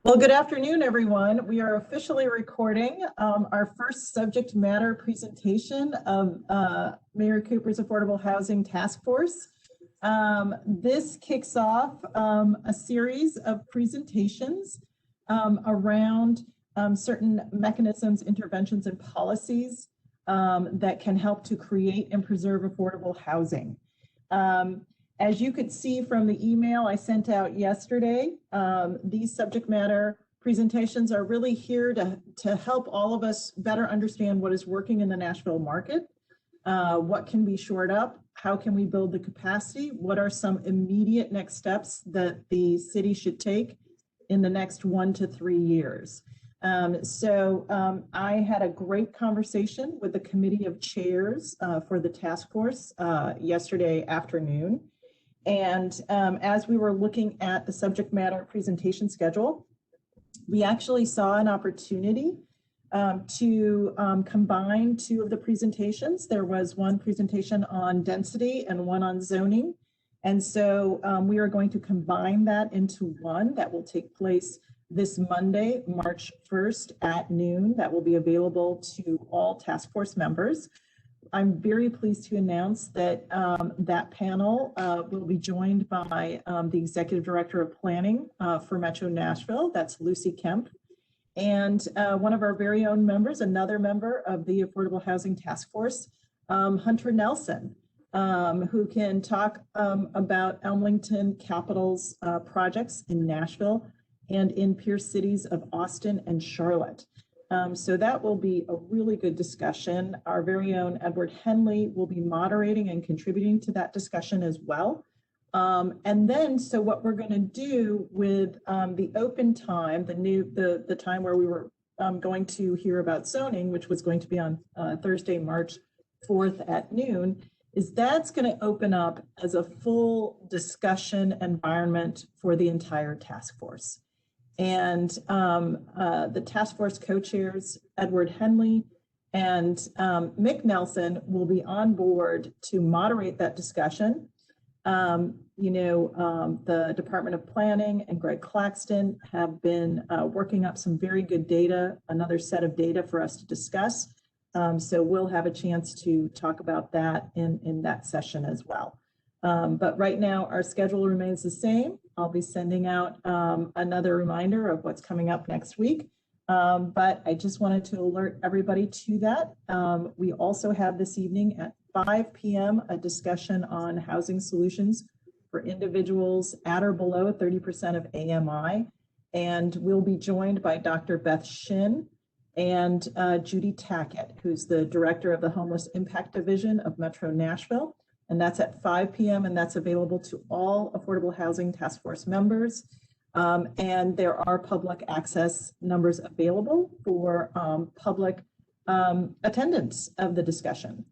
Well, good afternoon, everyone. We are officially recording our first subject matter presentation of Mayor Cooper's Affordable Housing Task Force. This kicks off a series of presentations around certain mechanisms, interventions, and policies that can help to create and preserve affordable housing. As you could see from the email I sent out yesterday, these subject matter presentations are really here to help all of us better understand what is working in the Nashville market, what can be shored up, how can we build the capacity, what are some immediate next steps that the city should take in the next 1 to 3 years. I had a great conversation with the committee of chairs for the task force yesterday afternoon. And as we were looking at the subject matter presentation schedule, we actually saw an opportunity to combine two of the presentations. There was one presentation on density and one on zoning. And so we are going to combine that into one that will take place this Monday, March 1st at noon. That will be available to all task force members. I'm very pleased to announce that that panel will be joined by the Executive Director of Planning for Metro Nashville, that's Lucy Kemp, and one of our very own members, another member of the Affordable Housing Task Force, Hunter Nelson, who can talk about Elmington Capital's projects in Nashville and in peer cities of Austin and Charlotte. So that will be a really good discussion. Our very own Edward Henley will be moderating and contributing to that discussion as well. And then, so what we're going to do with the open time, the time where we were going to hear about zoning, which was going to be on Thursday, March 4th at noon, is that's going to open up as a full discussion environment for the entire task force. And the task force co-chairs, Edward Henley and Mick Nelson, will be on board to moderate that discussion. The Department of Planning and Greg Claxton have been working up some very good data, another set of data for us to discuss. So we'll have a chance to talk about that in that session as well. But right now, our schedule remains the same. I'll be sending out another reminder of what's coming up next week. But I just wanted to alert everybody to that. We also have this evening at 5 p.m. a discussion on housing solutions for individuals at or below 30% of AMI. And we'll be joined by Dr. Beth Shin and Judy Tackett, who's the director of the Homeless Impact Division of Metro Nashville. And that's at 5 p.m. and that's available to all Affordable Housing Task Force members. And there are public access numbers available for public attendance of the discussion.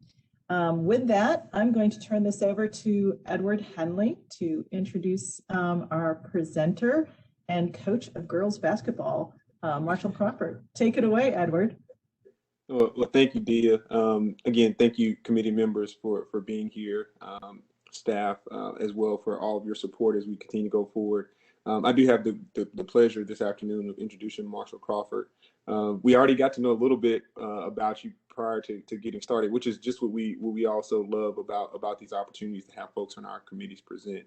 With that, I'm going to turn this over to Edward Henley to introduce our presenter and coach of girls basketball, Marshall Crawford. Take it away, Edward. Well, thank you, Dia. Again, thank you, committee members, for being here, staff as well, for all of your support as we continue to go forward. I do have the pleasure this afternoon of introducing Marshall Crawford. We already got to know a little bit about you prior to getting started, which is just what we also love about these opportunities to have folks on our committees present.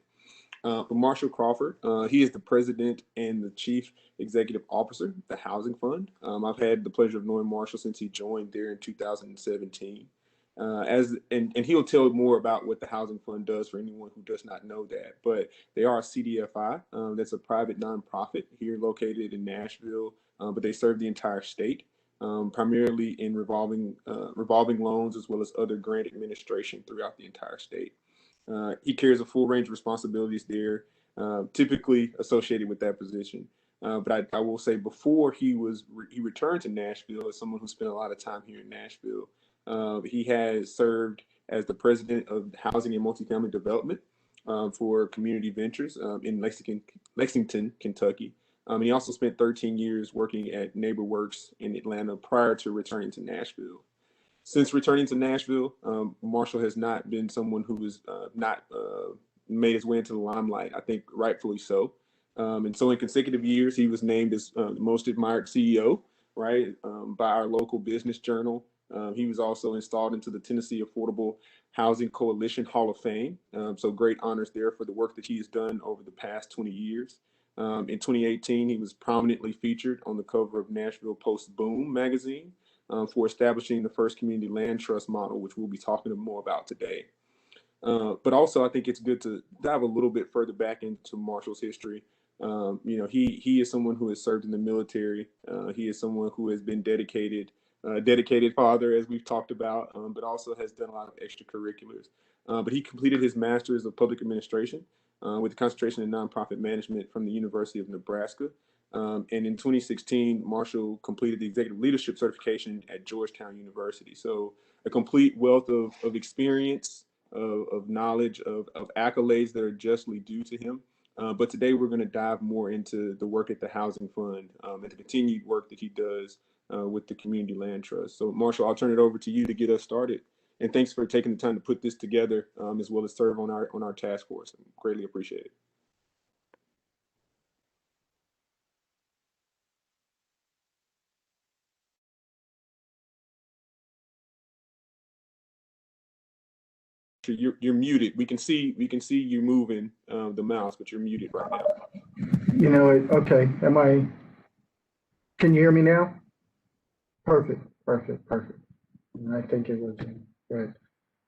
But Marshall Crawford, he is the president and the chief executive officer of the Housing Fund. I've had the pleasure of knowing Marshall since he joined there in 2017. And he'll tell more about what the Housing Fund does for anyone who does not know that. But they are a CDFI. That's a private nonprofit here located in Nashville, but they serve the entire state, primarily in revolving loans as well as other grant administration throughout the entire state. He carries a full range of responsibilities there, typically associated with that position. But I will say, before he returned to Nashville, as someone who spent a lot of time here in Nashville, he has served as the president of Housing and Multifamily Development for Community Ventures in Lexington, Kentucky. And he also spent 13 years working at NeighborWorks in Atlanta prior to returning to Nashville. Since returning to Nashville, Marshall has not been someone who has not made his way into the limelight. I think rightfully so. And so in consecutive years, he was named as the most admired CEO, right, by our local business journal. He was also installed into the Tennessee Affordable Housing Coalition Hall of Fame. So great honors there for the work that he has done over the past 20 years. In 2018, he was prominently featured on the cover of Nashville Post Boom magazine for establishing the first community land trust model, which we'll be talking more about today. But also, I think it's good to dive a little bit further back into Marshall's history. He is someone who has served in the military. He is someone who has been dedicated father, as we've talked about, but also has done a lot of extracurriculars. But he completed his master's of public administration with a concentration in nonprofit management from the University of Nebraska. And in 2016, Marshall completed the executive leadership certification at Georgetown University. So a complete wealth of experience, of knowledge, of accolades that are justly due to him. But today we're going to dive more into the work at the Housing Fund and the continued work that he does with the Community Land Trust. So Marshall, I'll turn it over to you to get us started. And thanks for taking the time to put this together as well as serve on our task force. I greatly appreciate it. You're muted. We can see you moving the mouse, but you're muted right now. Okay. Can you hear me now? Perfect. And I think it was good.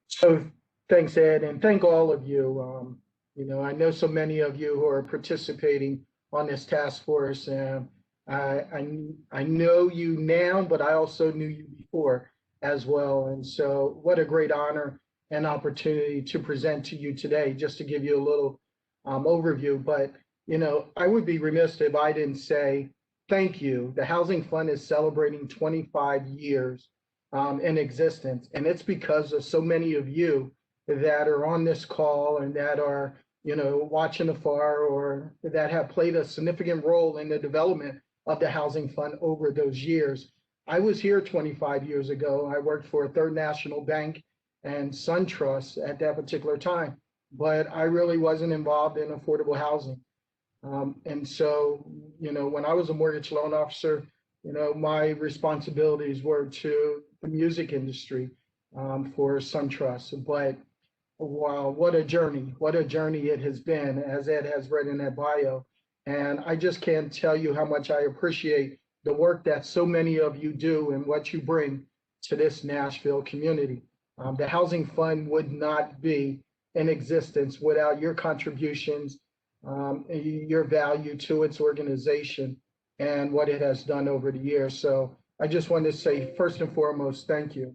So thanks, Ed, and thank all of you. I know so many of you who are participating on this task force, and I know you now, but I also knew you before as well. And so what a great honor and opportunity to present to you today, just to give you a little overview. But, I would be remiss if I didn't say thank you. The Housing Fund is celebrating 25 years in existence. And it's because of so many of you that are on this call and that are, watching afar or that have played a significant role in the development of the Housing Fund over those years. I was here 25 years ago. I worked for Third National Bank and SunTrust at that particular time, but I really wasn't involved in affordable housing. And so, when I was a mortgage loan officer, my responsibilities were to the music industry for SunTrust. But wow, what a journey it has been, as Ed has read in that bio. And I just can't tell you how much I appreciate the work that so many of you do and what you bring to this Nashville community. The Housing Fund would not be in existence without your contributions, your value to its organization and what it has done over the years. So I just wanted to say, first and foremost, thank you.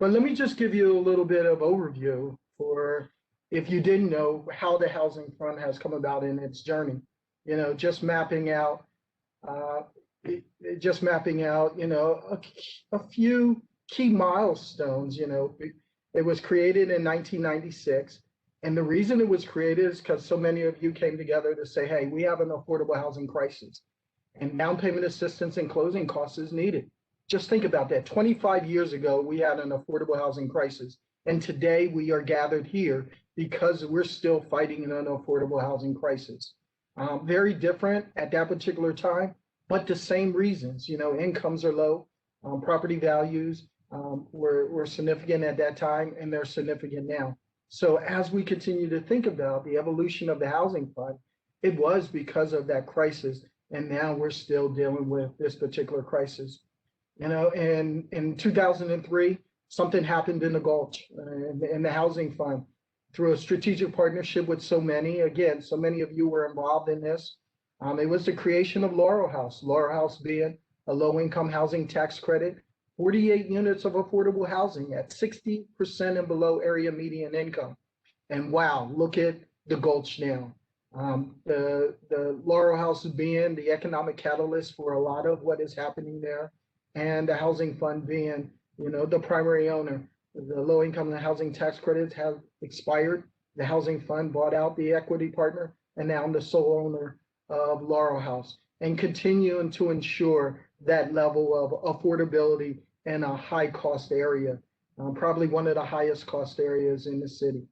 But let me just give you a little bit of overview for, if you didn't know, how the Housing Fund has come about in its journey. Just mapping out, a few key milestones. It was created in 1996. And the reason it was created is because so many of you came together to say, hey, we have an affordable housing crisis and down payment assistance and closing costs is needed. Just think about that. 25 years ago, we had an affordable housing crisis. And today we are gathered here because we're still fighting an affordable housing crisis. Very different at that particular time, but the same reasons. Incomes are low, property values were significant at that time, and they're significant now. So as we continue to think about the evolution of the Housing Fund, it was because of that crisis, and now we're still dealing with this particular crisis. In 2003, something happened in the Gulch, in the Housing Fund, through a strategic partnership with so many of you were involved in this. It was the creation of Laurel House being a low-income housing tax credit, 48 units of affordable housing at 60% and below area median income. And wow, look at the Gulch now. The Laurel House being the economic catalyst for a lot of what is happening there, and the Housing Fund being, the primary owner. The low-income housing tax credits have expired. The Housing Fund bought out the equity partner, and now I'm the sole owner of Laurel House, and continuing to ensure that level of affordability in a high-cost area, probably one of the highest cost areas in the city.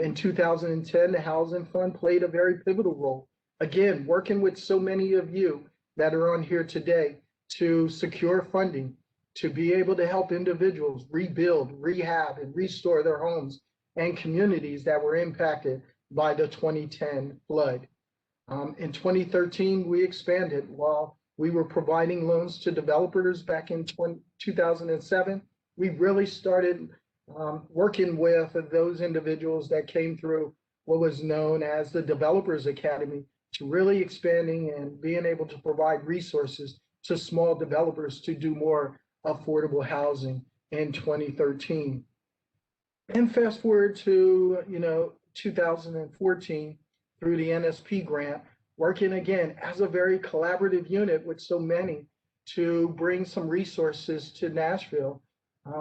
In 2010, the Housing Fund played a very pivotal role again, working with so many of you that are on here today to secure funding to be able to help individuals rebuild, rehab, and restore their homes and communities that were impacted by the 2010 flood. In 2013, we expanded. While we were providing loans to developers back in 2007, we really started working with those individuals that came through what was known as the Developers Academy to really expanding and being able to provide resources to small developers to do more affordable housing in 2013. And fast forward to 2014 through the NSP grant, working again as a very collaborative unit with so many to bring some resources to Nashville.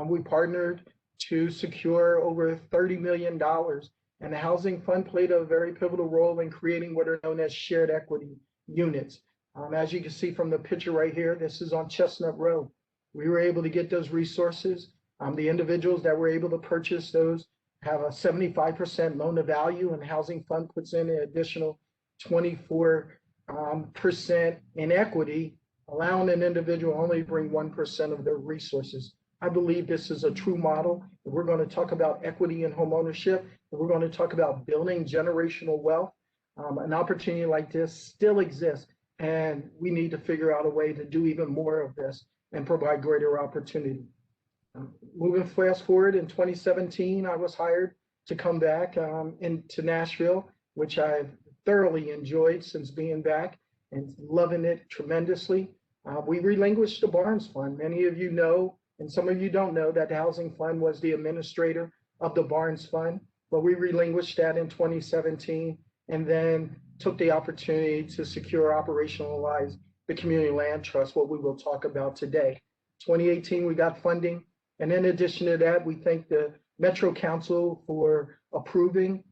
We partnered to secure over $30 million, and the Housing Fund played a very pivotal role in creating what are known as shared equity units. As you can see from the picture right here, this is on Chestnut Road. We were able to get those resources. The individuals that were able to purchase those have a 75% loan to value, and the Housing Fund puts in an additional 24% in equity, allowing an individual only to bring 1% of their resources. I believe this is a true model. If we're going to talk about equity in homeownership, if we're going to talk about building generational wealth, an opportunity like this still exists, and we need to figure out a way to do even more of this and provide greater opportunity. Moving fast forward, in 2017, I was hired to come back into Nashville, which I've thoroughly enjoyed since being back and loving it tremendously. We relinquished the Barnes Fund. Many of you know, and some of you don't know, that the Housing Fund was the administrator of the Barnes Fund, but we relinquished that in 2017 and then took the opportunity to secure, operationalize the Community Land Trust, what we will talk about today. 2018, we got funding. And in addition to that, we thank the Metro Council for approving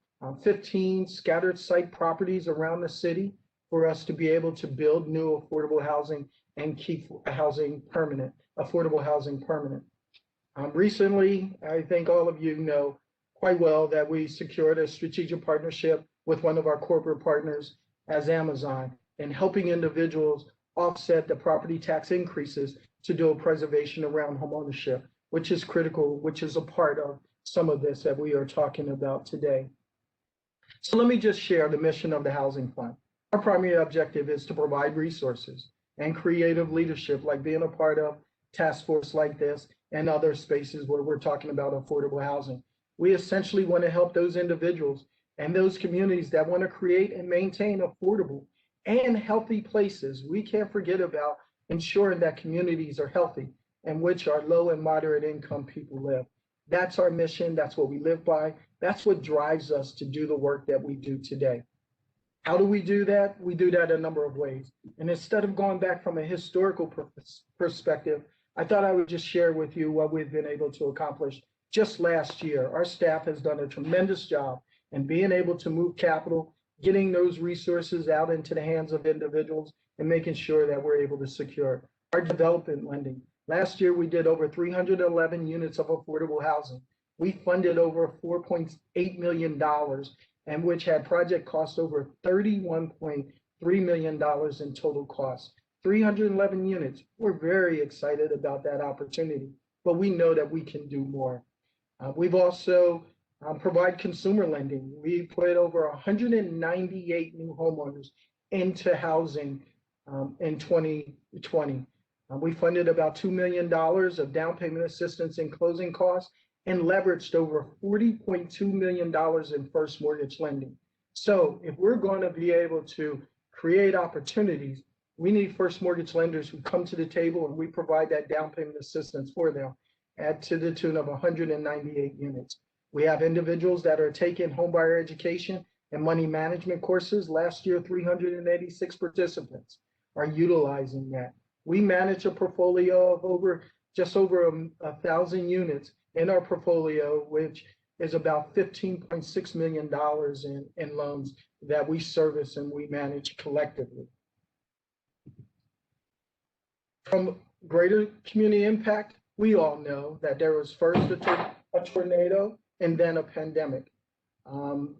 15 scattered site properties around the city for us to be able to build new affordable housing and keep housing permanent, affordable housing permanent. Recently, I think all of you know quite well that we secured a strategic partnership with one of our corporate partners as Amazon in helping individuals offset the property tax increases to do a preservation around homeownership, which is critical, which is a part of some of this that we are talking about today. So let me just share the mission of the Housing Fund. Our primary objective is to provide resources and creative leadership, like being a part of task force like this and other spaces where we're talking about affordable housing. We essentially want to help those individuals and those communities that want to create and maintain affordable and healthy places. We can't forget about ensuring that communities are healthy in which our low and moderate income people live. That's our mission. That's what we live by. That's what drives us to do the work that we do today. How do we do that? We do that a number of ways. And instead of going back from a historical perspective, I thought I would just share with you what we've been able to accomplish just last year. Our staff has done a tremendous job in being able to move capital, getting those resources out into the hands of individuals, and making sure that we're able to secure our development lending. Last year, we did over 311 units of affordable housing. We funded over $4.8 million, and which had project costs over $31.3 million in total costs. 311 units. We're very excited about that opportunity, but we know that we can do more. We've also provide consumer lending. We put over 198 new homeowners into housing in 2020. We funded about $2 million of down payment assistance and closing costs and leveraged over $40.2 million in first mortgage lending. So if we're going to be able to create opportunities, we need first mortgage lenders who come to the table and we provide that down payment assistance for them to the tune of 198 units. We have individuals that are taking homebuyer education and money management courses. Last year, 386 participants are utilizing that. We manage a portfolio of just over 1,000 units in our portfolio, which is about $15.6 million in loans that we service and we manage collectively. From greater community impact, we all know that there was first a tornado and then a pandemic. And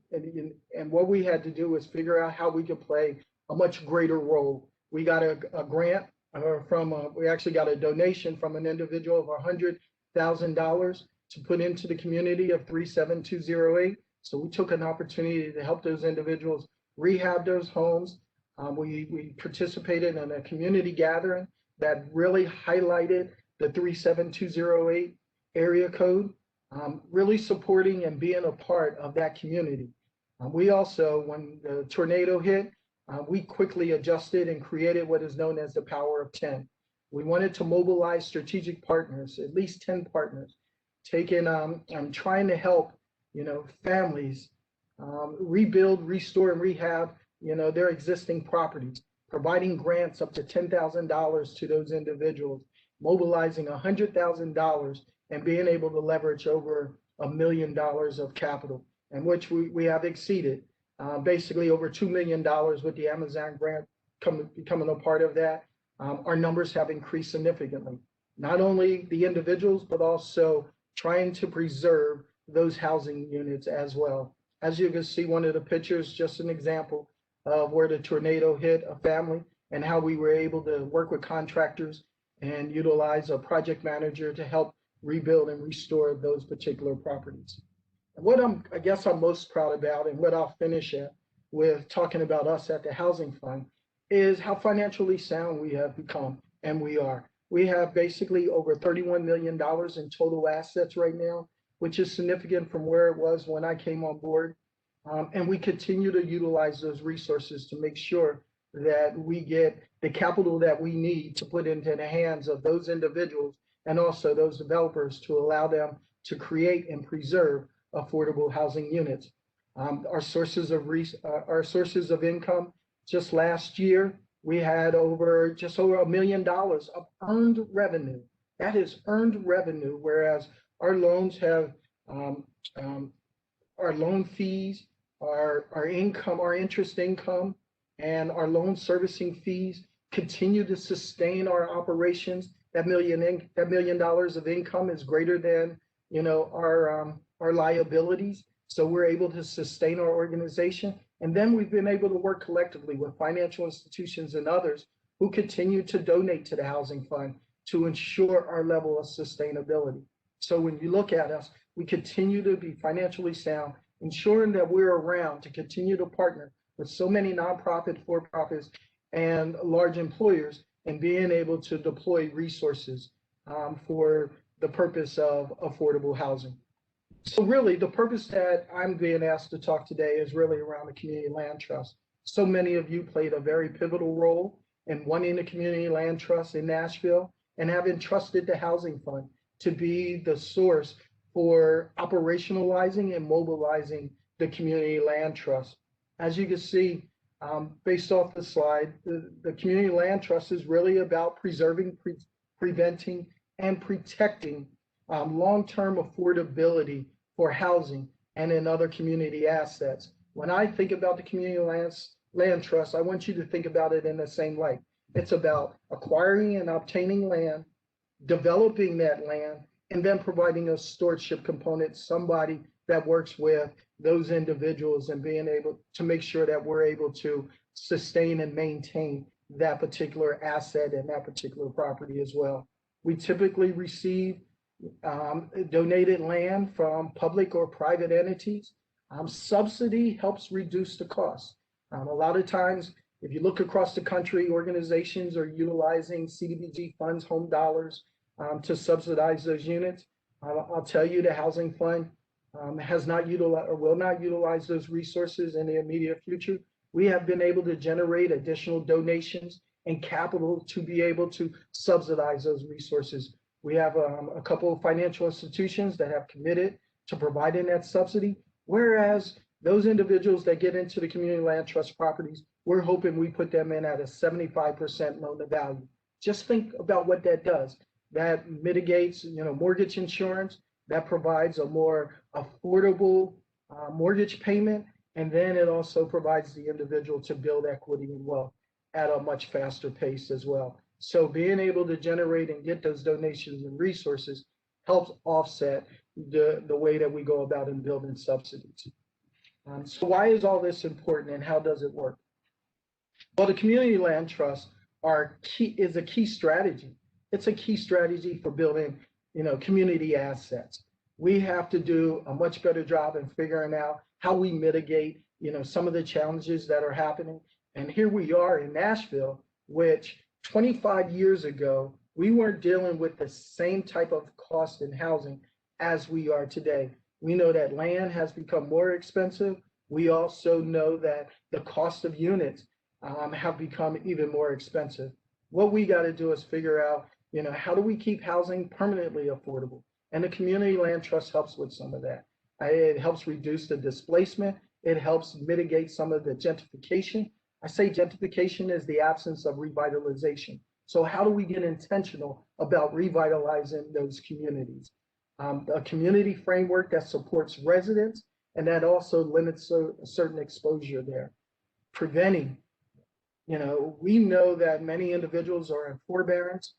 what we had to do was figure out how we could play a much greater role. We got a grant we actually got a donation from an individual of $100,000 to put into the community of 37208. So we took an opportunity to help those individuals rehab those homes. We participated in a community gathering that really highlighted the 37208 area code, really supporting and being a part of that community. We also, when the tornado hit, we quickly adjusted and created what is known as the Power of 10. We wanted to mobilize strategic partners, at least 10 partners, trying to help, families rebuild, restore, and rehab, their existing properties, providing grants up to $10,000 to those individuals, mobilizing $100,000 and being able to leverage over $1 million of capital, and which we have exceeded. Basically over $2 million with the Amazon grant becoming a part of that. Our numbers have increased significantly. Not only the individuals, but also trying to preserve those housing units as well. As you can see, one of the pictures, just an example of where the tornado hit a family and how we were able to work with contractors and utilize a project manager to help rebuild and restore those particular properties. And what I guess I'm most proud about, and what I'll finish with talking about us at the Housing Fund, is how financially sound we have become, and we are. We have basically over $31 million in total assets right now, which is significant from where it was when I came on board. And we continue to utilize those resources to make sure that we get the capital that we need to put into the hands of those individuals and also those developers to allow them to create and preserve affordable housing units. Our sources of income, just last year, we had just over $1 million of earned revenue. That is earned revenue, whereas our loans have our loan fees, our income, our interest income, and our loan servicing fees continue to sustain our operations. That $1 million of income is greater than our liabilities, so we're able to sustain our organization. And then we've been able to work collectively with financial institutions and others who continue to donate to the Housing Fund to ensure our level of sustainability. So when you look at us, we continue to be financially sound, ensuring that we're around to continue to partner with so many nonprofit, for-profits, and large employers, and being able to deploy resources for the purpose of affordable housing. So really, the purpose that I'm being asked to talk today is really around the Community Land Trust. So many of you played a very pivotal role in wanting the Community Land Trust in Nashville and have entrusted the Housing Fund to be the source for operationalizing and mobilizing the Community Land Trust. As you can see, based off the slide, the Community Land Trust is really about preserving, preventing, and protecting long-term affordability for housing and in other community assets. When I think about the Community Land Trust, I want you to think about it in the same light. It's about acquiring and obtaining land, developing that land, and then providing a stewardship component, somebody that works with those individuals and being able to make sure that we're able to sustain and maintain that particular asset and that particular property as well. We typically receive donated land from public or private entities. Subsidy helps reduce the cost. A lot of times, if you look across the country, organizations are utilizing CDBG funds, home dollars, to subsidize those units. I'll tell you, the Housing Fund has not utilized or will not utilize those resources in the immediate future. We have been able to generate additional donations and capital to be able to subsidize those resources. We have a couple of financial institutions that have committed to providing that subsidy, whereas those individuals that get into the Community Land Trust properties, we're hoping we put them in at a 75% loan to value. Just think about what that does. That mitigates, mortgage insurance, that provides a more affordable mortgage payment, and then it also provides the individual to build equity and wealth at a much faster pace as well. So being able to generate and get those donations and resources helps offset the way that we go about in building subsidies. So why is all this important and how does it work? Well, the community land trusts is a key strategy. It's a key strategy for building, community assets. We have to do a much better job in figuring out how we mitigate, some of the challenges that are happening. And here we are in Nashville, which 25 years ago, we weren't dealing with the same type of cost in housing as we are today. We know that land has become more expensive. We also know that the cost of units have become even more expensive. What we got to do is figure out, how do we keep housing permanently affordable? And the community land trust helps with some of that. It helps reduce the displacement. It helps mitigate some of the gentrification. I say gentrification is the absence of revitalization. So how do we get intentional about revitalizing those communities? A community framework that supports residents and that also limits a certain exposure there. Preventing, we know that many individuals are in forbearance,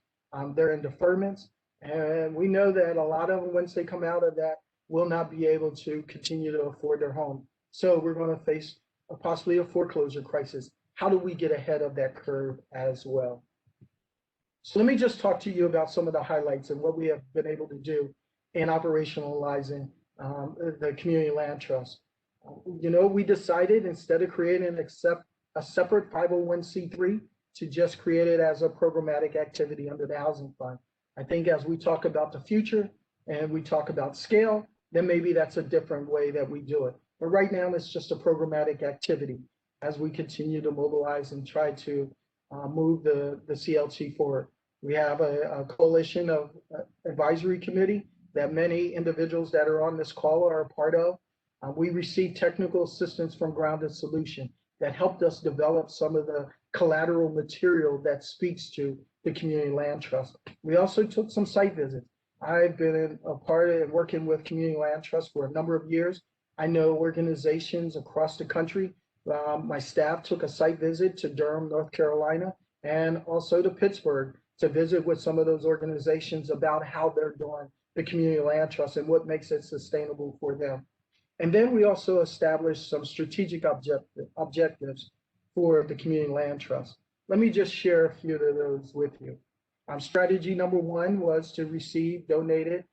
they're in deferments, and we know that a lot of them, once they come out of that, will not be able to continue to afford their home. So we're going to face possibly a foreclosure crisis. How do we get ahead of that curve as well? So let me just talk to you about some of the highlights and what we have been able to do in operationalizing the community land trust. We decided, instead of creating a separate 501c3, to just create it as a programmatic activity under the housing fund. I think as we talk about the future and we talk about scale, then maybe that's a different way that we do it. But right now, it's just a programmatic activity as we continue to mobilize and try to move the CLT forward. We have a coalition of advisory committee that many individuals that are on this call are a part of. We received technical assistance from Grounded Solution that helped us develop some of the collateral material that speaks to the community land trust. We also took some site visits. I've been a part of and working with community land trust for a number of years. I know organizations across the country. My staff took a site visit to Durham, North Carolina, and also to Pittsburgh to visit with some of those organizations about how they're doing the community land trust and what makes it sustainable for them. And then we also established some strategic objectives for the community land trust. Let me just share a few of those with you. Strategy number one was to receive donated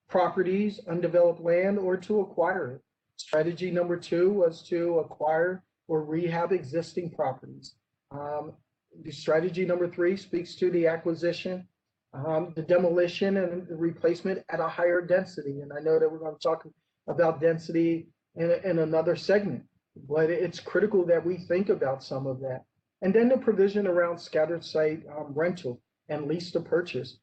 properties, undeveloped land, or to acquire it. Strategy number two was to acquire or rehab existing properties. The strategy number three speaks to the acquisition, the demolition and the replacement at a higher density. And I know that we're going to talk about density in another segment, but it's critical that we think about some of that. And then the provision around scattered site rental and lease to purchase.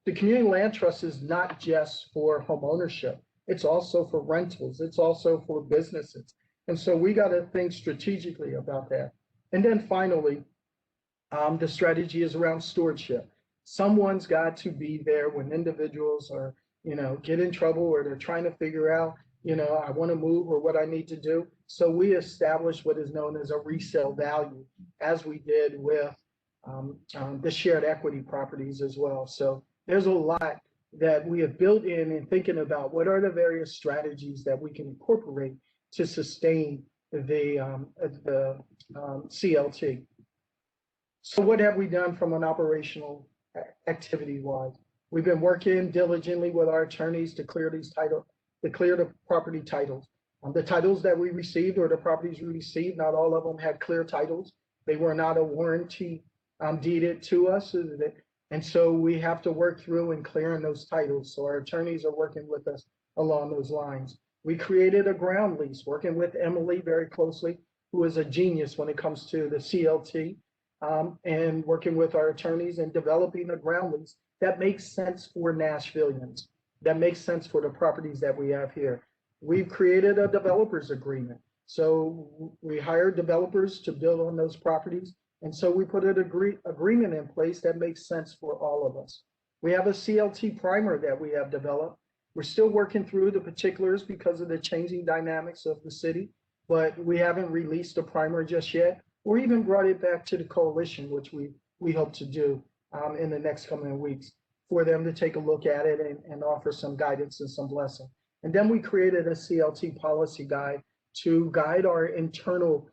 The community land trust is not just for home ownership. It's also for rentals. It's also for businesses. And so we got to think strategically about that. And then finally, the strategy is around stewardship. Someone's got to be there when individuals are, get in trouble or they're trying to figure out, I want to move or what I need to do. So we established what is known as a resale value, as we did with the shared equity properties as well. So there's a lot that we have built in thinking about what are the various strategies that we can incorporate to sustain the CLT. So what have we done from an operational activity wise? We've been working diligently with our attorneys to clear the property titles. The titles that we received or the properties we received, not all of them had clear titles. They were not a warranty deeded to us. And so we have to work through and clearing those titles. So our attorneys are working with us along those lines. We created a ground lease, working with Emily very closely, who is a genius when it comes to the CLT, and working with our attorneys and developing a ground lease that makes sense for Nashvillians, that makes sense for the properties that we have here. We've created a developers agreement. So we hired developers to build on those properties. And so we put an agreement in place that makes sense for all of us. We have a CLT primer that we have developed. We're still working through the particulars because of the changing dynamics of the city, but we haven't released a primer just yet, or even brought it back to the coalition, which we hope to do in the next coming weeks, for them to take a look at it and offer some guidance and some blessing. And then we created a CLT policy guide to guide our internal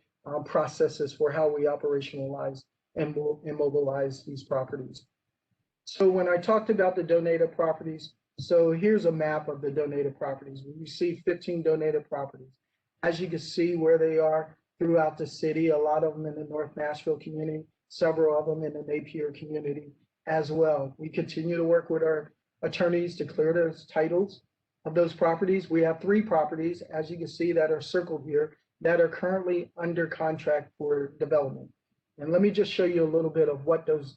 processes for how we operationalize and immobilize these properties. So when I talked about the donated properties, so here's a map of the donated properties. We received 15 donated properties. As you can see where they are throughout the city, a lot of them in the North Nashville community, several of them in the Napier community as well. We continue to work with our attorneys to clear those titles of those properties. We have 3 properties, as you can see, that are circled here that are currently under contract for development. And let me just show you a little bit of what those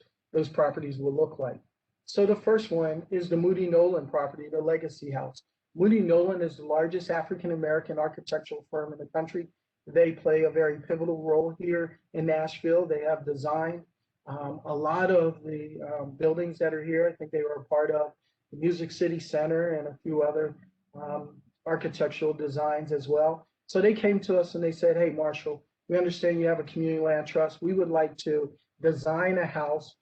properties will look like. So the first one is the Moody Nolan property, the Legacy House. Moody Nolan is the largest African-American architectural firm in the country. They play a very pivotal role here in Nashville. They have designed a lot of the buildings that are here. I think they were a part of the Music City Center and a few other architectural designs as well. So they came to us and they said, hey, Marshall, we understand you have a community land trust. We would like to design a house,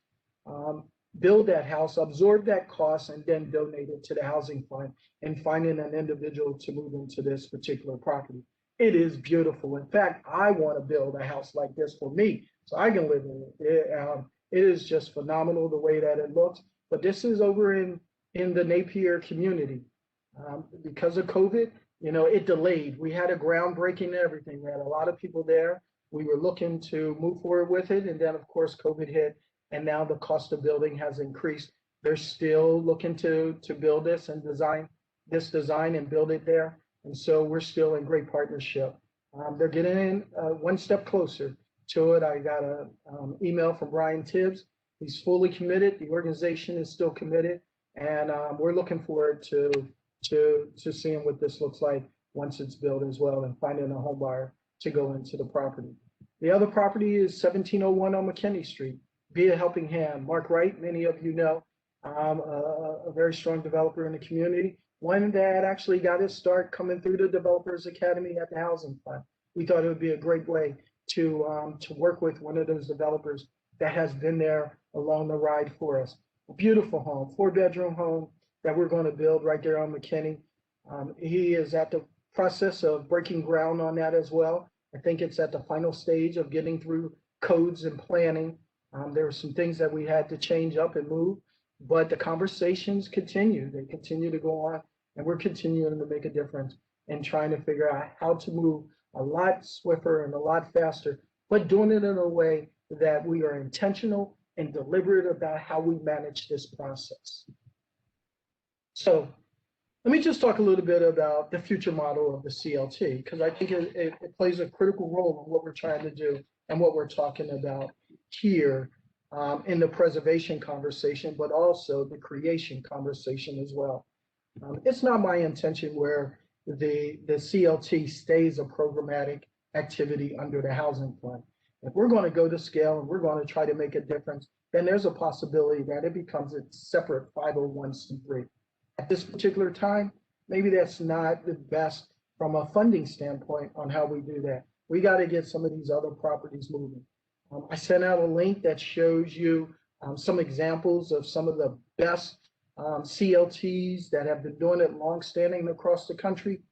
build that house, absorb that cost, and then donate it to the housing fund and finding an individual to move into this particular property. It is beautiful. In fact, I want to build a house like this for me so I can live in it. It is just phenomenal the way that it looks. But this is over in the Napier community. Because of COVID, you know, it delayed. We had a groundbreaking and everything. We had a lot of people there. We were looking to move forward with it. And then, of course, COVID hit. And now the cost of building has increased. They're still looking to build this and design and build it there. And so we're still in great partnership. They're getting in one step closer to it. I got an email from Brian Tibbs. He's fully committed. The organization is still committed. And we're looking forward to seeing what this looks like once it's built as well and finding a home buyer to go into the property. The other property is 1701 on McKinney Street. Be a helping hand. Mark Wright, many of you know, a very strong developer in the community, one that actually got his start coming through the Developers Academy at the Housing Fund. We thought it would be a great way to work with one of those developers that has been there along the ride for us. A beautiful home, 4-bedroom home that we're going to build right there on McKinney. He is at the process of breaking ground on that as well. I think it's at the final stage of getting through codes and planning. There were some things that we had to change up and move, but the conversations continue. They continue to go on, and we're continuing to make a difference in trying to figure out how to move a lot swifter and a lot faster, but doing it in a way that we are intentional and deliberate about how we manage this process. So let me just talk a little bit about the future model of the CLT, because I think it plays a critical role in what we're trying to do and what we're talking about here in the preservation conversation, but also the creation conversation as well. It's not my intention where the CLT stays a programmatic activity under the housing fund. If we're going to go to scale and we're going to try to make a difference, then there's a possibility that it becomes a separate 501c3. At this particular time, maybe that's not the best from a funding standpoint on how we do that. We got to get some of these other properties moving. I sent out a link that shows you some examples of some of the best CLTs that have been doing it longstanding across the country.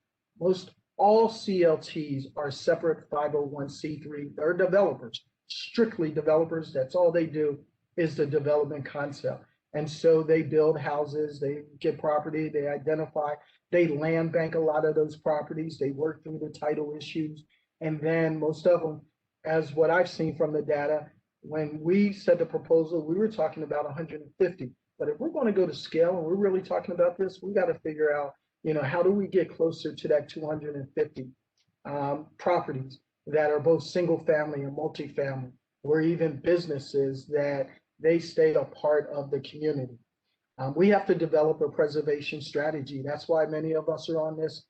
Most all CLTs are separate 501c3. They're developers, strictly developers. That's all they do is the development concept. And so they build houses, they get property, they identify, they land bank a lot of those properties, they work through the title issues. And then most of them, as what I've seen from the data, when we said the proposal, we were talking about 150. But if we're going to go to scale and we're really talking about this, we got to figure out, you know, how do we get closer to that 250 properties that are both single family and multifamily, or even businesses that they stay a part of the community. We have to develop a preservation strategy. That's why many of us are on this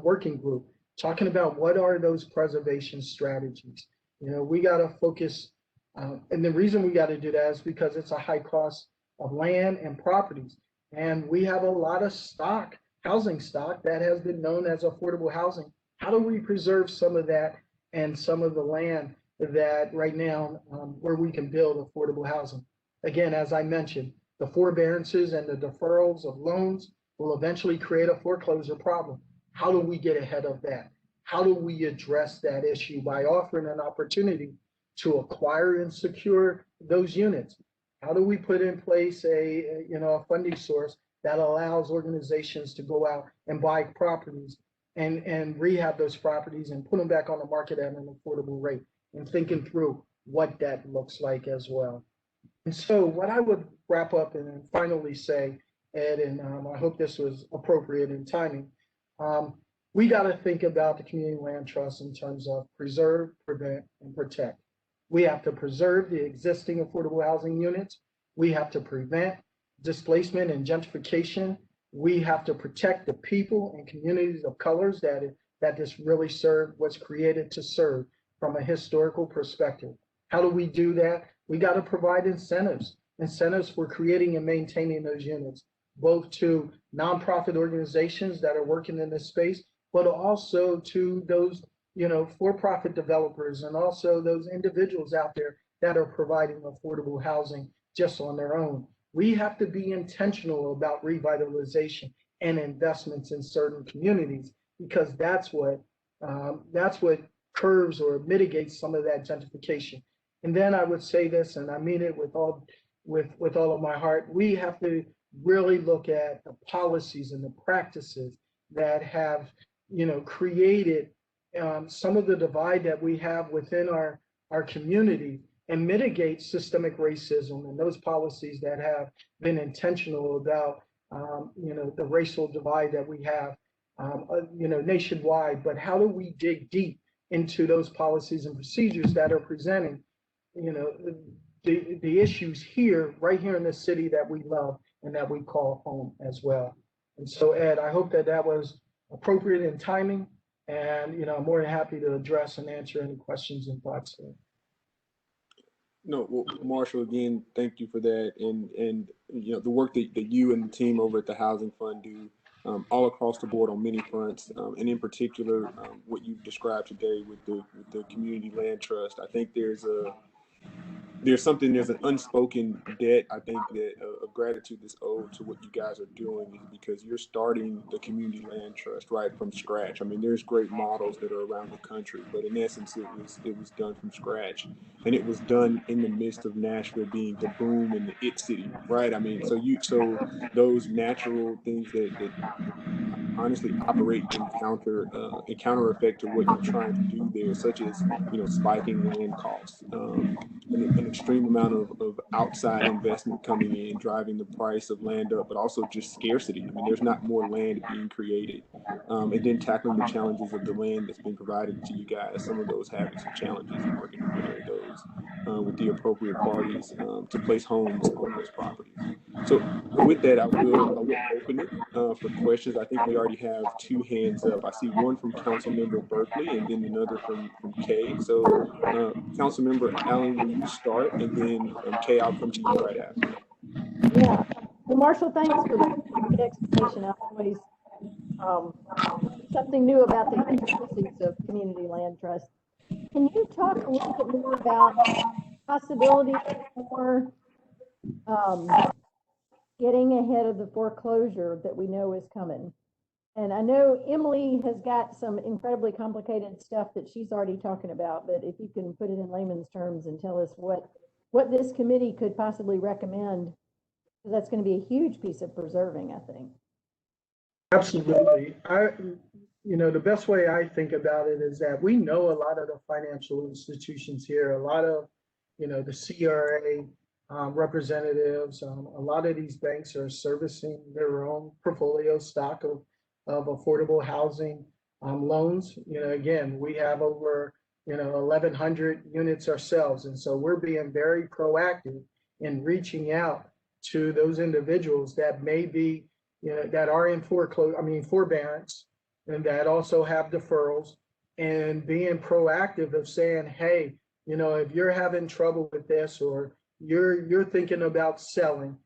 working group, talking about what are those preservation strategies. You know, we got to focus, and the reason we got to do that is because it's a high cost of land and properties. And we have a lot of stock, housing stock, that has been known as affordable housing. How do we preserve some of that and some of the land that right now where we can build affordable housing? Again, as I mentioned, the forbearances and the deferrals of loans will eventually create a foreclosure problem. How do we get ahead of that? how do we address that issue by offering an opportunity to acquire and secure those units? How do we put in place a funding source that allows organizations to go out and buy properties and rehab those properties and put them back on the market at an affordable rate, and thinking through what that looks like as well. And so what I would wrap up and then finally say, Ed, and I hope this was appropriate in timing, we got to think about the community land trust in terms of preserve, prevent, and protect. We have to preserve the existing affordable housing units. We have to prevent displacement and gentrification. We have to protect the people and communities of colors that this really was created to serve from a historical perspective. How do we do that? We got to provide incentives for creating and maintaining those units, both to nonprofit organizations that are working in this space, but also to those for-profit developers and also those individuals out there that are providing affordable housing just on their own. We have to be intentional about revitalization and investments in certain communities, because that's what curbs or mitigates some of that gentrification. And then I would say this, and I mean it with all of my heart, we have to really look at the policies and the practices that have created some of the divide that we have within our community, and mitigate systemic racism and those policies that have been intentional about the racial divide that we have nationwide. But how do we dig deep into those policies and procedures that are presenting the issues right here in the city that we love and that we call home as well? And so, Ed, I hope that was appropriate in timing, and I'm more than happy to address and answer any questions and thoughts there. No, well, Marshall, again, thank you for that, and the work that you and the team over at the Housing Fund do all across the board on many fronts, and in particular, what you've described today with the Community Land Trust. I think there's an unspoken debt, I think, that of gratitude that's owed to what you guys are doing, because you're starting the Community Land Trust right from scratch. I mean, there's great models that are around the country, but in essence, it was done from scratch, and it was done in the midst of Nashville being the boom and the it city, right? I mean, so those natural things that honestly operate in counter effect to what you're trying to do there, such as spiking land costs, an extreme amount of outside investment coming in, driving the price of land up, but also just scarcity. I mean, there's not more land being created, and then tackling the challenges of the land that's been provided to you guys. Some of those having some challenges and working to clear those with the appropriate parties to place homes on those properties. So with that, I will open it for questions. I think we already have 2 hands up. I see one from Councilmember Berkeley and then another from Kay. So Councilmember Allen, will you start? And then Kay, I'll come to you right after. Yeah. Well, Marshall, thanks for the good explanation. I always something new about the intricacies of community land trust. Can you talk a little bit more about possibilities for getting ahead of the foreclosure that we know is coming? And I know Emily has got some incredibly complicated stuff that she's already talking about, but if you can put it in layman's terms and tell us what this committee could possibly recommend, because that's going to be a huge piece of preserving, I think. Absolutely. The best way I think about it is that we know a lot of the financial institutions here, a lot of, the CRA representatives, a lot of these banks are servicing their own portfolio stock of affordable housing loans. Again, we have over 1,100 units ourselves, and so we're being very proactive in reaching out to those individuals that may be that are in forbearance, and that also have deferrals, and being proactive of saying, hey, if you're having trouble with this, or you're thinking about selling,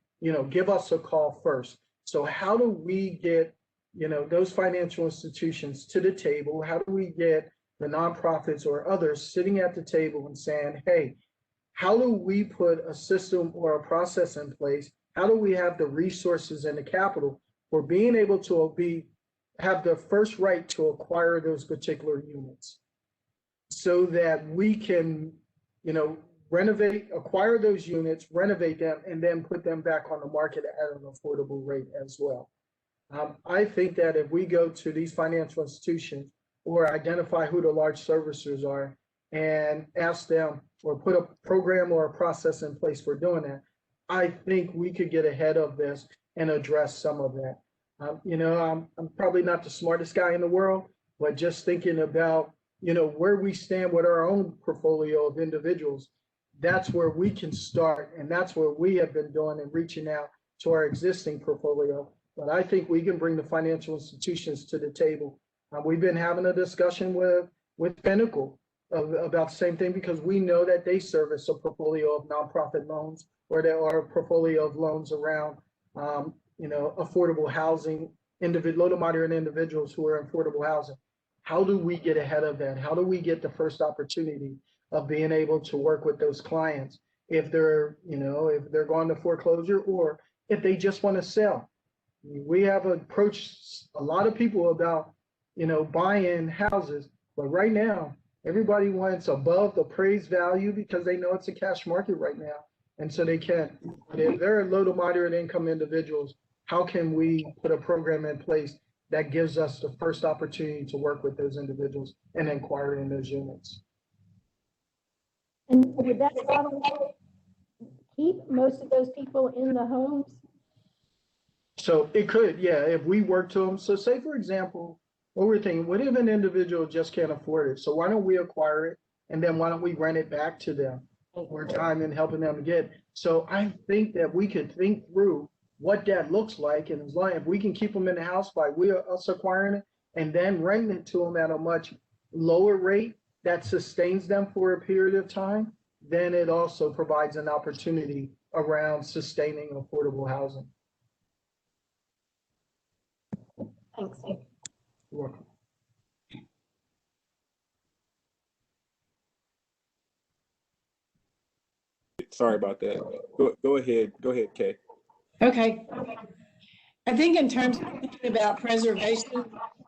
give us a call first. So how do we get those financial institutions to the table? How do we get the nonprofits or others sitting at the table and saying, hey, how do we put a system or a process in place? How do we have the resources and the capital for being able to have the first right to acquire those particular units so that we can, acquire those units, renovate them, and then put them back on the market at an affordable rate as well. I think that if we go to these financial institutions or identify who the large servicers are and ask them or put a program or a process in place for doing that, I think we could get ahead of this and address some of that. I'm probably not the smartest guy in the world, but just thinking about, where we stand with our own portfolio of individuals, that's where we can start. And that's what we have been doing and reaching out to our existing portfolio. But I think we can bring the financial institutions to the table. We've been having a discussion with Pinnacle about the same thing, because we know that they service a portfolio of nonprofit loans, or there are a portfolio of loans around, affordable housing, low to moderate individuals who are in affordable housing. How do we get ahead of that? How do we get the first opportunity of being able to work with those clients if they're going to foreclosure, or if they just want to sell? We have approached a lot of people about, buying houses, but right now, everybody wants above the appraised value because they know it's a cash market right now. And so they can. But if they're low to moderate income individuals, how can we put a program in place that gives us the first opportunity to work with those individuals and inquire in those units? And would that model keep most of those people in the homes? So it could, yeah, if we work to them. So say, for example, what we're thinking, what if an individual just can't afford it? So why don't we acquire it, and then why don't we rent it back to them over time and helping them get? So I think that we could think through what that looks like, and as long as we can keep them in the house by us acquiring it and then renting it to them at a much lower rate that sustains them for a period of time, then it also provides an opportunity around sustaining affordable housing. Thanks. You're welcome. Sorry about that. Go ahead, Kay. Okay. I think in terms of thinking about preservation,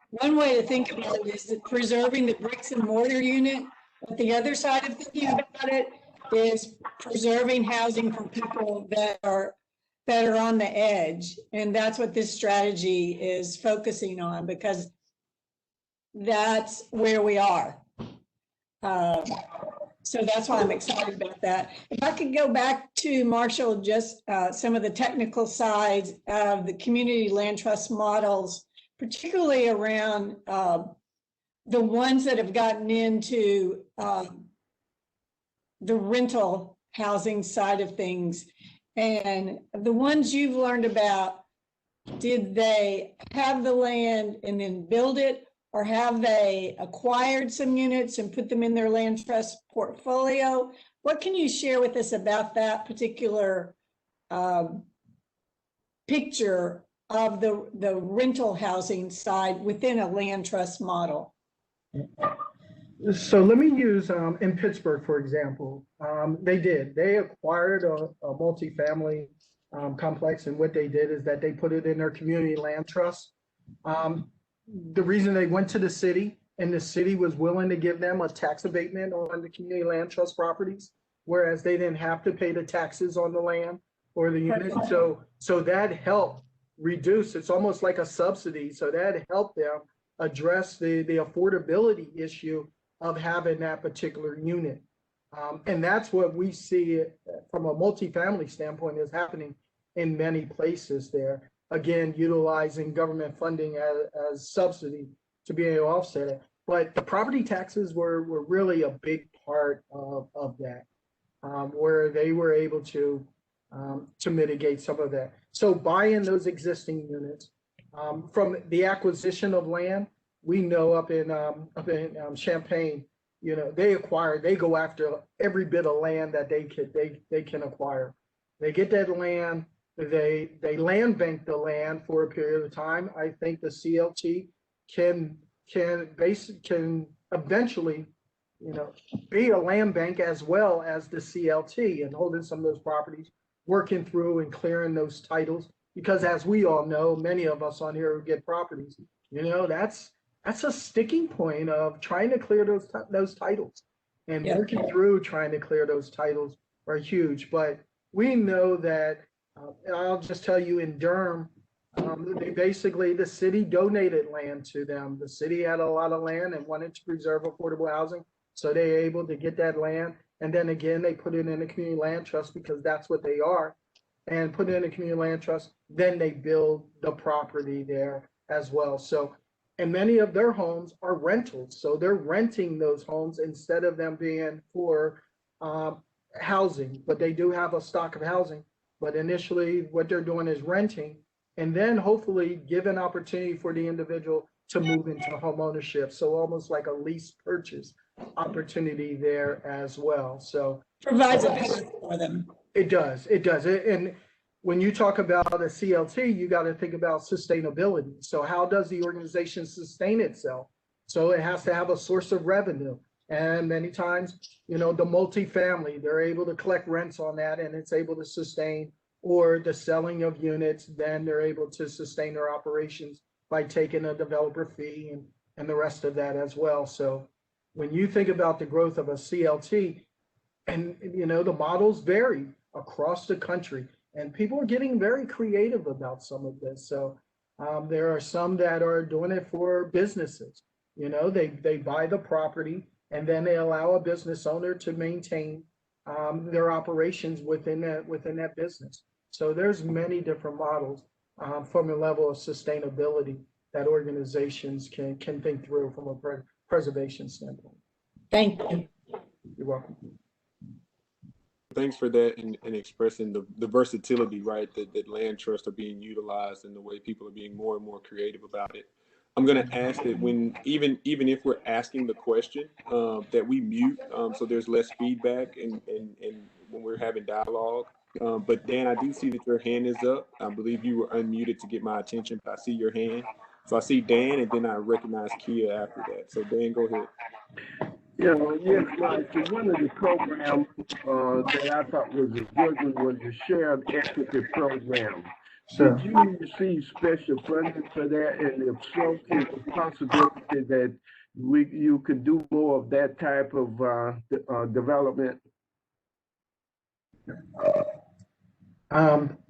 one way to think about it is that preserving the bricks and mortar unit. But the other side of thinking about it is preserving housing for people that are on the edge. And that's what this strategy is focusing on, because that's where we are. So that's why I'm excited about that. If I could go back to Marshall, just some of the technical sides of the community land trust models, particularly around the ones that have gotten into the rental housing side of things. And the ones you've learned about, did they have the land and then build it? Or have they acquired some units and put them in their land trust portfolio? What can you share with us about that particular picture of the rental housing side within a land trust model? So let me use in Pittsburgh, for example, they acquired a multifamily complex, and what they did is that they put it in their community land trust. The reason they went to the city, and the city was willing to give them a tax abatement on the community land trust properties, whereas they didn't have to pay the taxes on the land or the unit. So that helped reduce, it's almost like a subsidy. So that helped them address the affordability issue of having that particular unit. And that's what we see from a multifamily standpoint is happening in many places there. Again, utilizing government funding as subsidy to be able to offset it. But the property taxes were really a big part of that, where they were able to mitigate some of that. So buying those existing units from the acquisition of land, we know up in Champaign, they go after every bit of land that they can acquire. They get that land. They land bank the land for a period of time. I think the CLT can eventually, be a land bank as well as the CLT, and holding some of those properties, working through and clearing those titles. Because as we all know, many of us on here who get properties, that's a sticking point of trying to clear those titles, and Yeah. working through trying to clear those titles are huge. But we know that, I'll just tell you, in Durham, the city donated land to them. The city had a lot of land and wanted to preserve affordable housing, so they were able to get that land. And then again, they put it in a community land trust because that's what they are, and put it in a community land trust. Then they build the property there as well. So, and many of their homes are rentals. So they're renting those homes instead of them being for housing, but they do have a stock of housing. But initially, what they're doing is renting, and then hopefully give an opportunity for the individual to move into home ownership. So almost like a lease purchase opportunity there as well. So Provides a path for them. it does. And when you talk about a CLT, you got to think about sustainability. So how does the organization sustain itself? So it has to have a source of revenue. And many times, the multifamily, they're able to collect rents on that and it's able to sustain, or the selling of units, then they're able to sustain their operations by taking a developer fee and the rest of that as well. So when you think about the growth of a CLT, and the models vary across the country, and people are getting very creative about some of this. So there are some that are doing it for businesses. They buy the property and then they allow a business owner to maintain their operations within that business. So there's many different models from a level of sustainability that organizations can think through from a preservation standpoint. Thank you. You're welcome. Thanks for that, and expressing the versatility, right, that land trusts are being utilized and the way people are being more and more creative about it. I'm going to ask that even if we're asking the question, that we mute, so there's less feedback and when we're having dialogue. But Dan, I do see that your hand is up. I believe you were unmuted to get my attention, but I see your hand. So I see Dan, and then I recognize Kia after that. So Dan, go ahead. Yes, right. So one of the programs that I thought was a good one was the shared equity program. Sure. Did you receive special funding for that? And if so, is the possibility that you could do more of that type of development?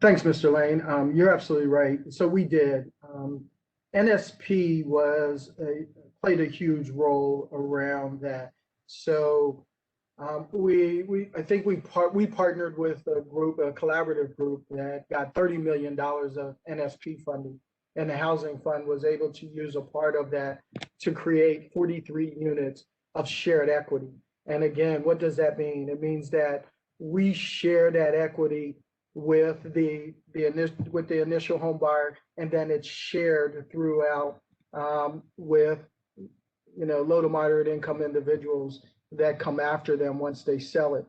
Thanks, Mr. Lane. You're absolutely right. So we did. NSP played a huge role around that. So I think we partnered with a collaborative group that got $30 million of NSP funding, and the housing fund was able to use a part of that to create 43 units of shared equity. And again, what does that mean? It means that we share that equity with the initial home buyer, and then it's shared throughout with low to moderate income individuals that come after them once they sell it.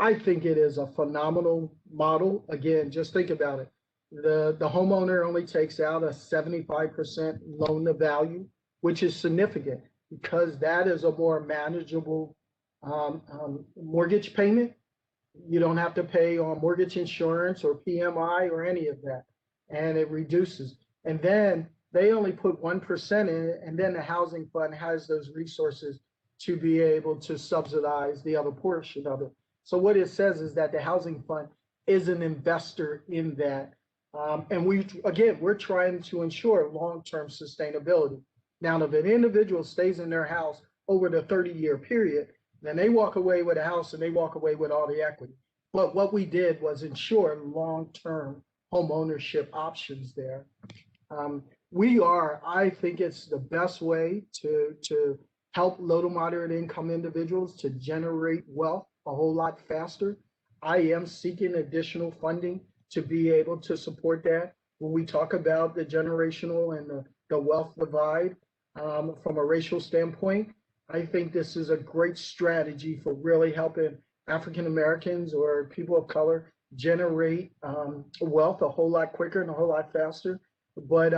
I think it is a phenomenal model. Again, just think about it. The homeowner only takes out a 75% loan to value, which is significant because that is a more manageable mortgage payment. You don't have to pay on mortgage insurance or PMI or any of that, and it reduces. And then they only put 1% in it, and then the housing fund has those resources to be able to subsidize the other portion of it. So what it says is that the housing fund is an investor in that. And we're trying to ensure long-term sustainability. Now, if an individual stays in their house over the 30-year period, then they walk away with a house and they walk away with all the equity. But what we did was ensure long-term home ownership options there. I think it's the best way to help low to moderate income individuals to generate wealth a whole lot faster. I am seeking additional funding to be able to support that. When we talk about the generational and the wealth divide from a racial standpoint, I think this is a great strategy for really helping African Americans or people of color generate wealth a whole lot quicker and a whole lot faster. But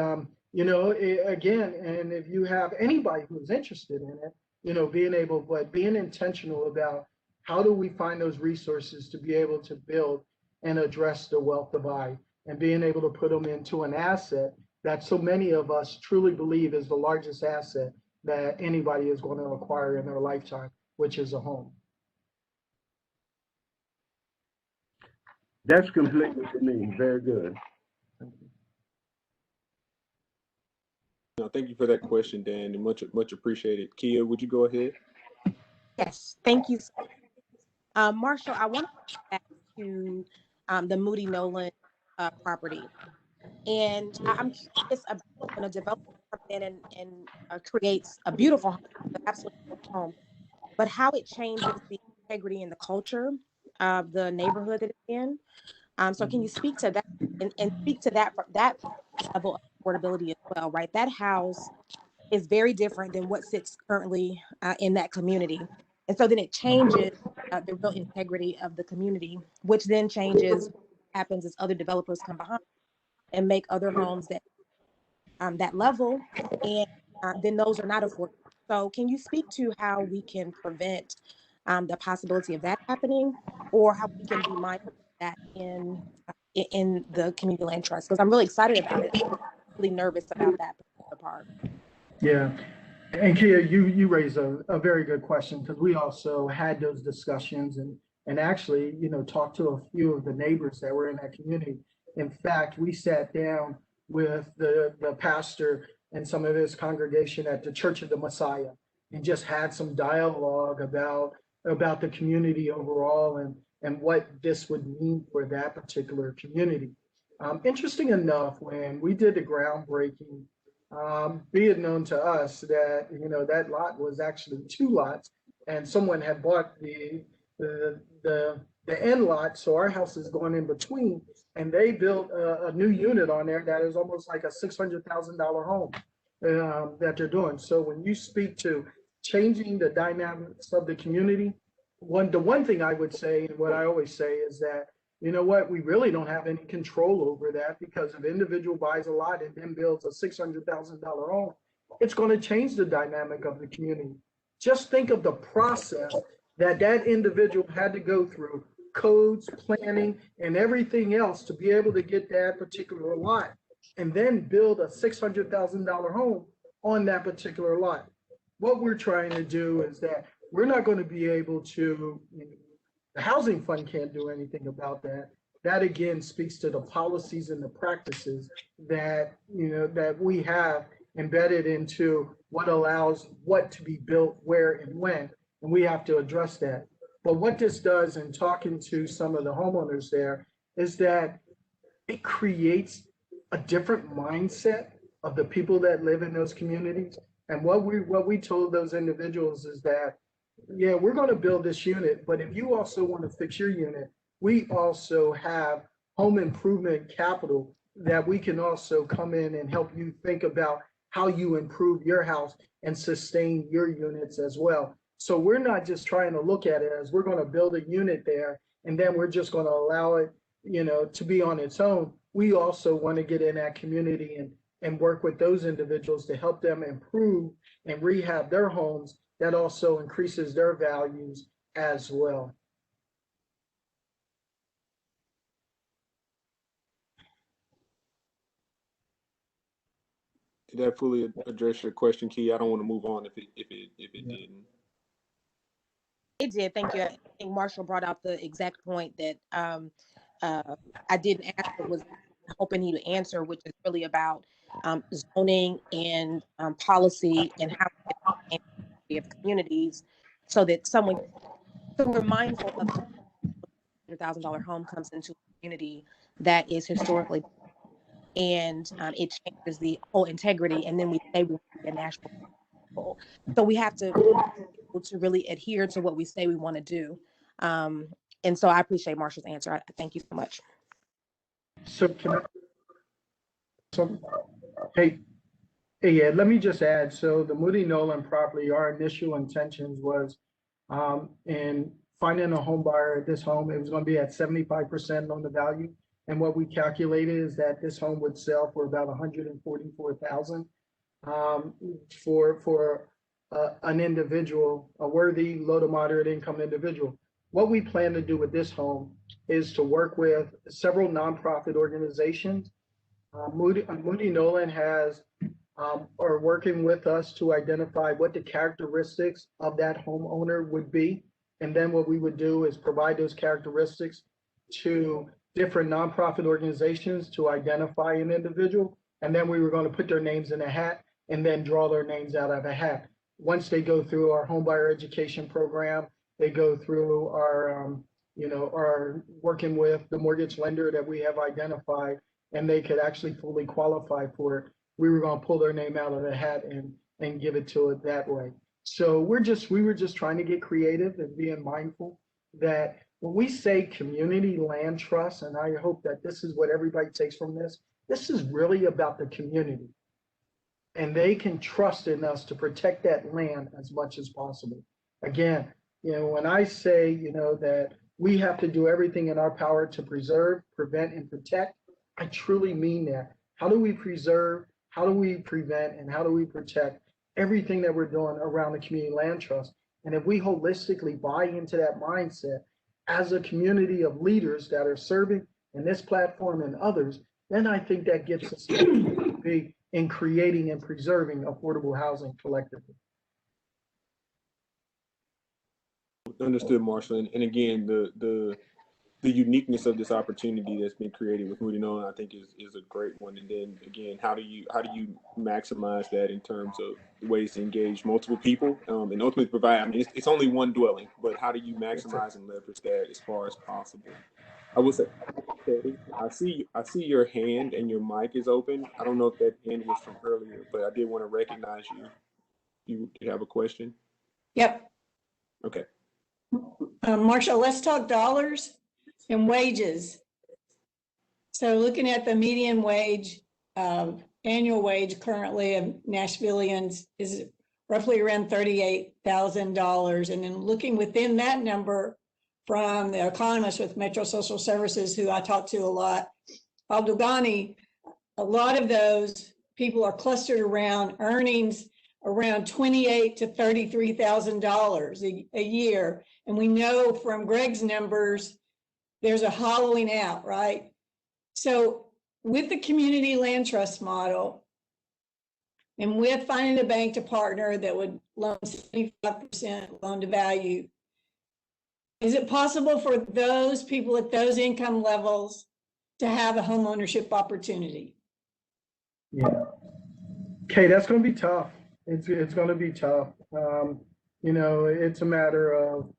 again, and if you have anybody who's interested in it, being intentional about how do we find those resources to be able to build and address the wealth divide, and being able to put them into an asset that so many of us truly believe is the largest asset that anybody is going to acquire in their lifetime, which is a home. That's completely for me. Very good. No, thank you for that question, Dan, and much appreciated. Kia, would you go ahead? Yes, thank you. Marshall, I want to go back to the Moody Nolan property. And I'm curious about when a developer comes in and creates a beautiful home, an absolutely beautiful home, but how it changes the integrity and the culture of the neighborhood that it's in. So can you speak to that and speak to that level of affordability as well, right? That house is very different than what sits currently in that community. And so then it changes the real integrity of the community, which then changes what happens as other developers come behind and make other homes that level, and then those are not affordable. So can you speak to how we can prevent the possibility of that happening, or how we can be mindful of that in the community land trust? Because I'm really excited about it. I'm really nervous about that particular part. Yeah. And Kia, you raise a very good question, because we also had those discussions and actually, talked to a few of the neighbors that were in that community. In fact, we sat down with the pastor and some of his congregation at the Church of the Messiah and just had some dialogue about the community overall and what this would mean for that particular community. Interesting enough, when we did the groundbreaking, be it known to us that that lot was actually two lots, and someone had bought the end lot, so our house is going in between, and they built a new unit on there that is almost like a $600,000 home that they're doing. So when you speak to changing the dynamics of the community, the one thing I would say, and what I always say, is that we really don't have any control over that, because if an individual buys a lot and then builds a $600,000 home, it's going to change the dynamic of the community. Just think of the process that individual had to go through, codes, planning, and everything else to be able to get that particular lot and then build a $600,000 home on that particular lot. What we're trying to do is that we're not going to be able to, the housing fund can't do anything about that. That again speaks to the policies and the practices that that we have embedded into what allows what to be built, where, and when, and we have to address that. But what this does, in talking to some of the homeowners there, is that it creates a different mindset of the people that live in those communities. And what we told those individuals is that, yeah, we're going to build this unit, but if you also want to fix your unit, we also have home improvement capital that we can also come in and help you think about how you improve your house and sustain your units as well. So we're not just trying to look at it as we're going to build a unit there and then we're just going to allow it, to be on its own. We also want to get in that community and work with those individuals to help them improve and rehab their homes. That also increases their values as well. Did that fully address your question, Key? I don't want to move on if it didn't. It did. Thank you. I think Marshall brought out the exact point that I didn't ask, but was hoping he would answer, which is really about zoning and policy and how we of communities, so that so we're mindful of $100,000 home comes into a community that is historically, and it changes the whole integrity, and then we say we want to be a national goal. So we have to really adhere to what we say we want to do. And so I appreciate Marshall's answer. I thank you so much. So hey, yeah, let me just add. So the Moody Nolan property, our initial intentions was in finding a home buyer at this home, it was going to be at 75% on the value. And what we calculated is that this home would sell for about $144,000 for an individual, a worthy low to moderate income individual. What we plan to do with this home is to work with several nonprofit organizations Moody Nolan has are working with us to identify what the characteristics of that homeowner would be. And then what we would do is provide those characteristics to different nonprofit organizations to identify an individual. And then we were going to put their names in a hat and then draw their names out of a hat. Once they go through our homebuyer education program, they go through our, our working with the mortgage lender that we have identified, and they could actually fully qualify for it. We were going to pull their name out of the hat and give it to it that way. So we were just trying to get creative and being mindful that when we say community land trust, and I hope that this is what everybody takes from this, this is really about the community. And they can trust in us to protect that land as much as possible. Again, when I say, that we have to do everything in our power to preserve, prevent, and protect, I truly mean that. How do we preserve, how do we prevent, and how do we protect everything that we're doing around the community land trust? And if we holistically buy into that mindset as a community of leaders that are serving in this platform and others, then I think that gets us to be in creating and preserving affordable housing collectively. Understood, Marshall. And again, the uniqueness of this opportunity that's been created with Moody Nolan, I think is a great one. And then again, how do you maximize that in terms of ways to engage multiple people and ultimately provide? I mean, it's only one dwelling, but how do you maximize and leverage that as far as possible? I would say, okay, I see your hand and your mic is open. I don't know if that hand was from earlier, but I did want to recognize you. You have a question? Yep. Okay. Marshall, let's talk dollars and wages. So looking at the median wage, annual wage currently of Nashvillians is roughly around $38,000. And then looking within that number from the economist with Metro Social Services, who I talk to a lot, Abdulghani, a lot of those people are clustered around earnings around $28,000 to $33,000 a year. And we know from Greg's numbers, there's a hollowing out, right? So with the community land trust model, and with finding a bank to partner that would loan 75% loan to value, is it possible for those people at those income levels to have a home ownership opportunity? Yeah. Okay, that's going to be tough. It's going to be tough. It's a matter of,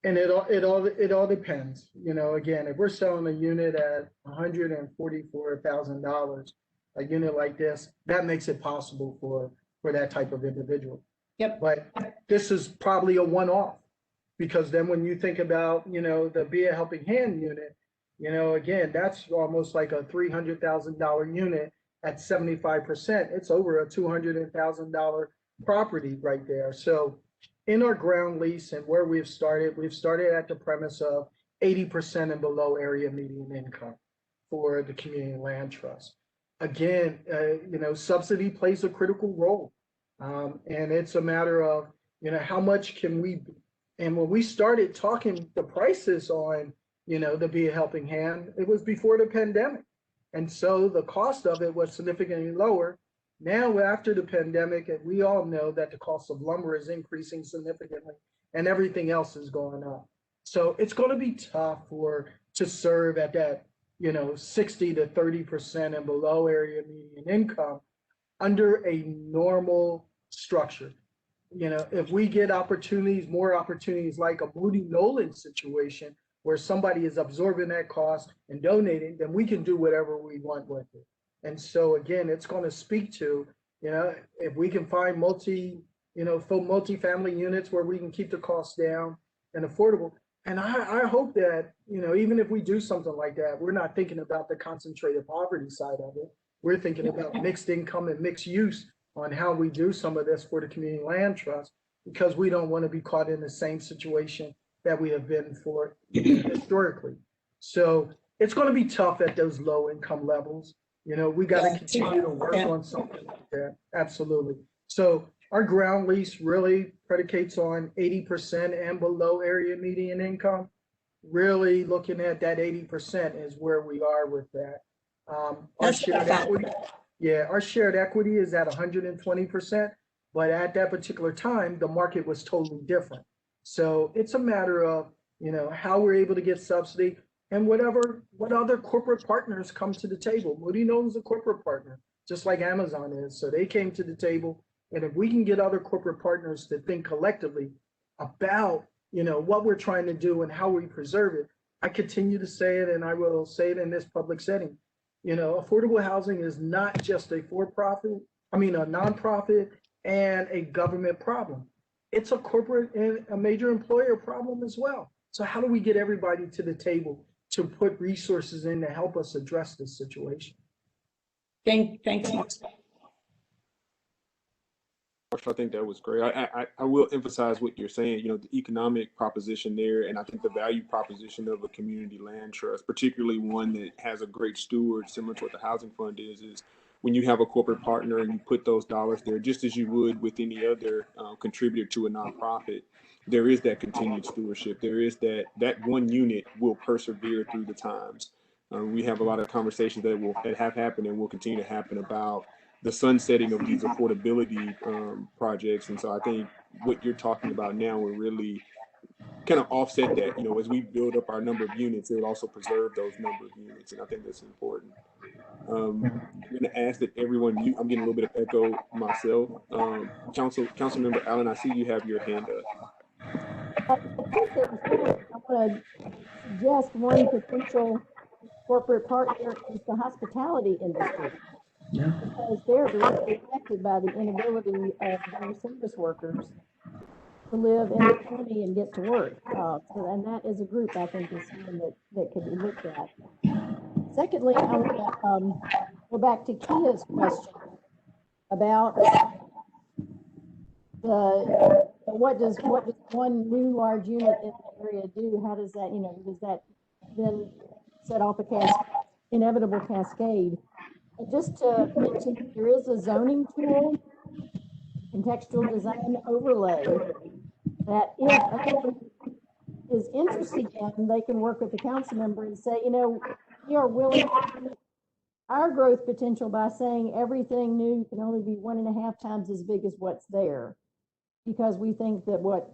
and it all depends. Again, if we're selling a unit at $144,000, a unit like this, that makes it possible for that type of individual. Yep. But this is probably a one-off, because then when you think about, the Be a Helping Hand unit, again, that's almost like a $300,000 unit at 75%. It's over a $200,000 property right there. So in our ground lease and where we've started at the premise of 80% and below area median income for the community land trust. Again, subsidy plays a critical role. And it's a matter of, how much can we, and when we started talking the prices on, the Be a Helping Hand, it was before the pandemic. And so the cost of it was significantly lower. Now, after the pandemic, and we all know that the cost of lumber is increasing significantly and everything else is going up. So it's going to be tough to serve at that, 60 to 30% and below area median income under a normal structure. If we get more opportunities like a Moody Nolan situation, where somebody is absorbing that cost and donating, then we can do whatever we want with it. And so again, it's going to speak to, if we can find multi-family units where we can keep the costs down and affordable. And I hope that, even if we do something like that, we're not thinking about the concentrated poverty side of it. We're thinking about mixed income and mixed use on how we do some of this for the community land trust, because we don't want to be caught in the same situation that we have been for historically. So it's going to be tough at those low income levels. We got to continue to work on something like that. Absolutely. So our ground lease really predicates on 80% and below area median income. Really looking at that 80% is where we are with that. Our That's what I shared thought. equity, yeah, our shared equity is at 120%, but at that particular time, the market was totally different. So it's a matter of, how we're able to get subsidy and what other corporate partners come to the table. Moody Nolan's a corporate partner, just like Amazon is. So they came to the table. And if we can get other corporate partners to think collectively about, what we're trying to do and how we preserve it, I continue to say it, and I will say it in this public setting. Affordable housing is not just a nonprofit and a government problem. It's a corporate and a major employer problem as well. So how do we get everybody to the table to put resources in to help us address this situation? Thanks. Marshall, I think that was great. I will emphasize what you're saying, the economic proposition there, and I think the value proposition of a community land trust, particularly one that has a great steward, similar to what the housing fund is when you have a corporate partner and you put those dollars there, just as you would with any other contributor to a nonprofit, there is that continued stewardship. There is that one unit will persevere through the times. We have a lot of conversations that have happened and will continue to happen about the sunsetting of these affordability projects. And so I think what you're talking about now will really kind of offset that. As we build up our number of units, it will also preserve those number of units. And I think that's important. I'm going to ask that everyone mute. I'm getting a little bit of echo myself. Councilmember Allen, I see you have your hand up. I want to suggest one potential corporate partner is the hospitality industry. Yeah. Because they're directly affected by the inability of their service workers to live in the county and get to work. And that is a group I think is one that could be looked at. Secondly, I want to go back to Kia's question about what does one new large unit in the area do? How does that, does that then set off a inevitable cascade? Just to mention, there is a zoning tool, contextual design overlay, that if anyone is interested in, they can work with the council member and say, we are willing to limit our growth potential by saying everything new can only be 1.5 times as big as what's there, because we think that what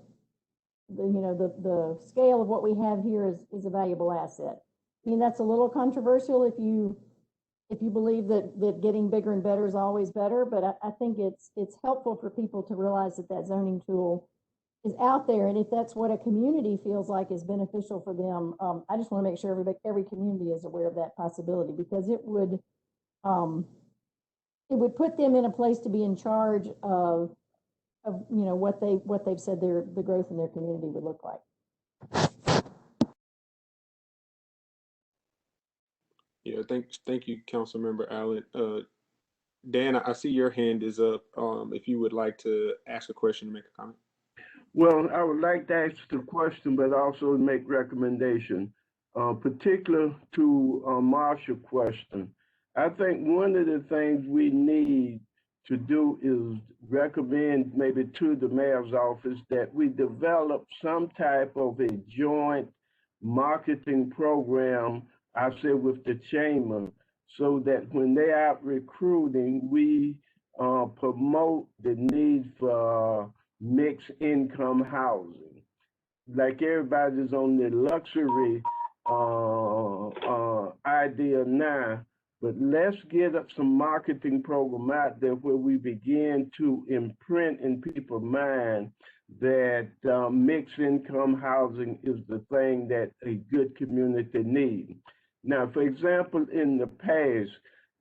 the scale of what we have here is a valuable asset. I mean, that's a little controversial if you believe that getting bigger and better is always better, but I think it's helpful for people to realize that zoning tool is out there, and if that's what a community feels like is beneficial for them, I just want to make sure every community is aware of that possibility, because it would put them in a place to be in charge of what they've said the growth in their community would look like. Yeah, thank you, Councilmember Allen. Dan, I see your hand is up. If you would like to ask a question or make a comment. Well, I would like to ask the question, but also make recommendation, particular to Marshall's question. I think one of the things we need to do is recommend maybe to the mayor's office that we develop some type of a joint marketing program, I say with the chamber, so that when they out recruiting, we promote the need for mixed income housing. Like everybody's on the luxury idea now, but let's get up some marketing program out there where we begin to imprint in people's mind that mixed income housing is the thing that a good community needs. Now, for example, in the past,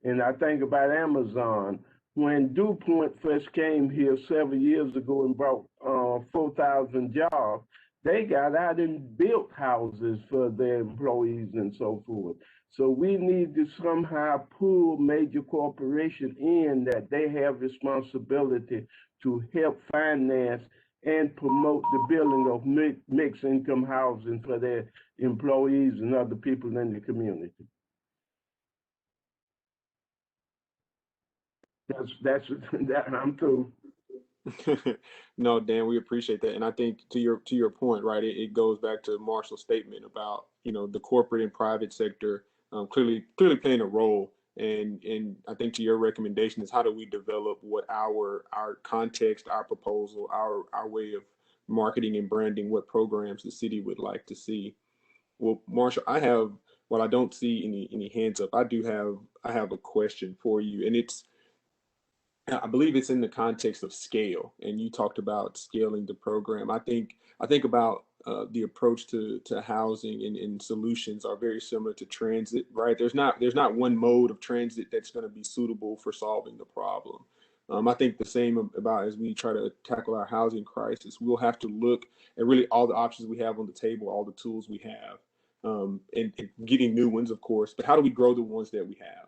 and I think about Amazon, when DuPont first came here several years ago and brought 4,000 jobs, they got out and built houses for their employees and so forth. So we need to somehow pull major corporations in that they have responsibility to help finance and promote the building of mixed income housing for their employees and other people in the community. That's I'm through. No, Dan, we appreciate that, and I think to your point, right? It goes back to Marshall's statement about the corporate and private sector clearly playing a role And I think to your recommendation is how do we develop what our context, our proposal, our way of marketing and branding, what programs the city would like to see. Well, Marshall, while I don't see any hands up, I have a question for you, and I believe it's in the context of scale, and you talked about scaling the program. I think about the approach to housing and solutions are very similar to transit, right? There's not one mode of transit that's going to be suitable for solving the problem. I think the same about as we try to tackle our housing crisis. We'll have to look at really all the options we have on the table, all the tools we have, and getting new ones, of course. But how do we grow the ones that we have?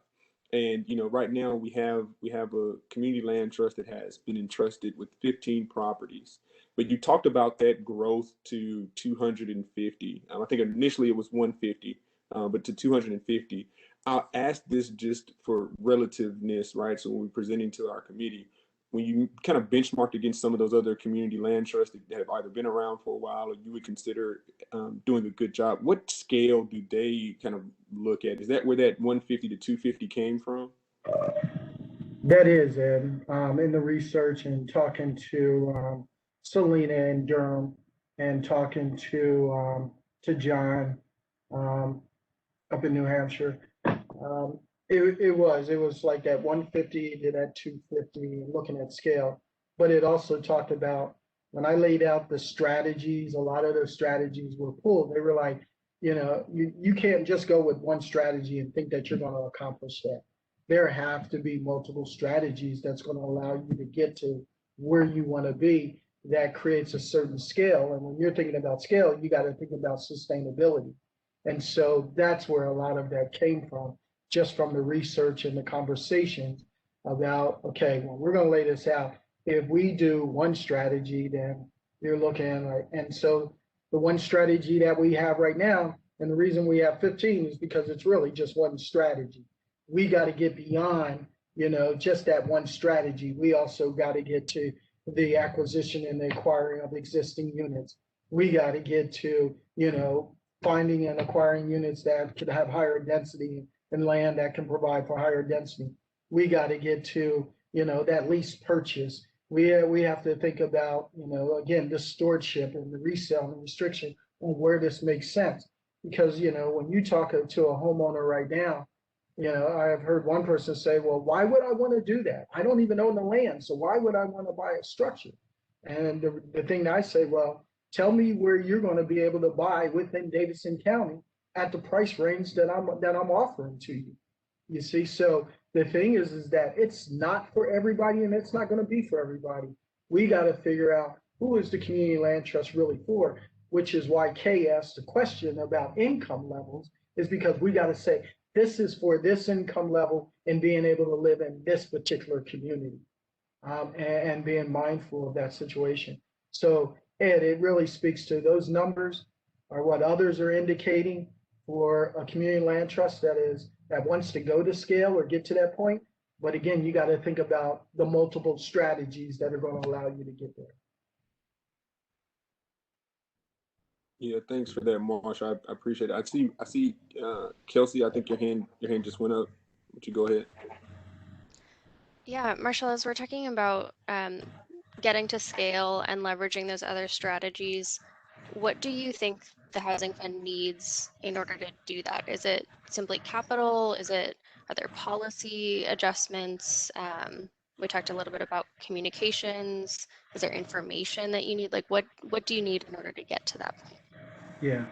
And right now we have a community land trust that has been entrusted with 15 properties. But you talked about that growth to 250. I think initially it was 150, but to 250. I'll ask this just for relativeness, right? So when we're presenting to our committee, when you kind of benchmarked against some of those other community land trusts that have either been around for a while or you would consider doing a good job, what scale do they kind of look at? Is that where that 150 to 250 came from? That is, Ed, in the research and talking to Selena in Durham and talking to John up in New Hampshire. It was like that 150 to that 250, looking at scale. But it also talked about when I laid out the strategies, a lot of those strategies were pulled. They were like, you can't just go with one strategy and think that you're going to accomplish that. There have to be multiple strategies that's going to allow you to get to where you want to be. That creates a certain scale. And when you're thinking about scale, you got to think about sustainability. And so that's where a lot of that came from, just from the research and the conversations about, okay, well, we're going to lay this out. If we do one strategy, then you're looking at, like, and so the one strategy that we have right now, and the reason we have 15 is because it's really just one strategy. We got to get beyond, just that one strategy. We also got to get to the acquisition and the acquiring of existing units. We got to get to, finding and acquiring units that could have higher density and land that can provide for higher density. We got to get to, that lease purchase. We have to think about, again, the stewardship and the resale and restriction on where this makes sense. Because, when you talk to a homeowner right now, I have heard one person say, well, why would I want to do that? I don't even own the land. So why would I want to buy a structure? And the thing that I say, well, tell me where you're going to be able to buy within Davidson County at the price range that I'm offering to you. You see, so the thing is that it's not for everybody, and it's not going to be for everybody. We got to figure out who is the community land trust really for, which is why Kay asked the question about income levels, is because we got to say, this is for this income level and being able to live in this particular community, and being mindful of that situation. So, Ed, it really speaks to those numbers are what others are indicating for a community land trust that wants to go to scale or get to that point. But again, you got to think about the multiple strategies that are going to allow you to get there. Yeah, thanks for that, Marshall. I appreciate it. I see, Kelsey. I think your hand just went up. Would you go ahead? Yeah, Marshall, as we're talking about getting to scale and leveraging those other strategies, what do you think the housing fund needs in order to do that? Is it simply capital? Are there policy adjustments? We talked a little bit about communications. Is there information that you need? Like, what do you need in order to get to that point? Yeah.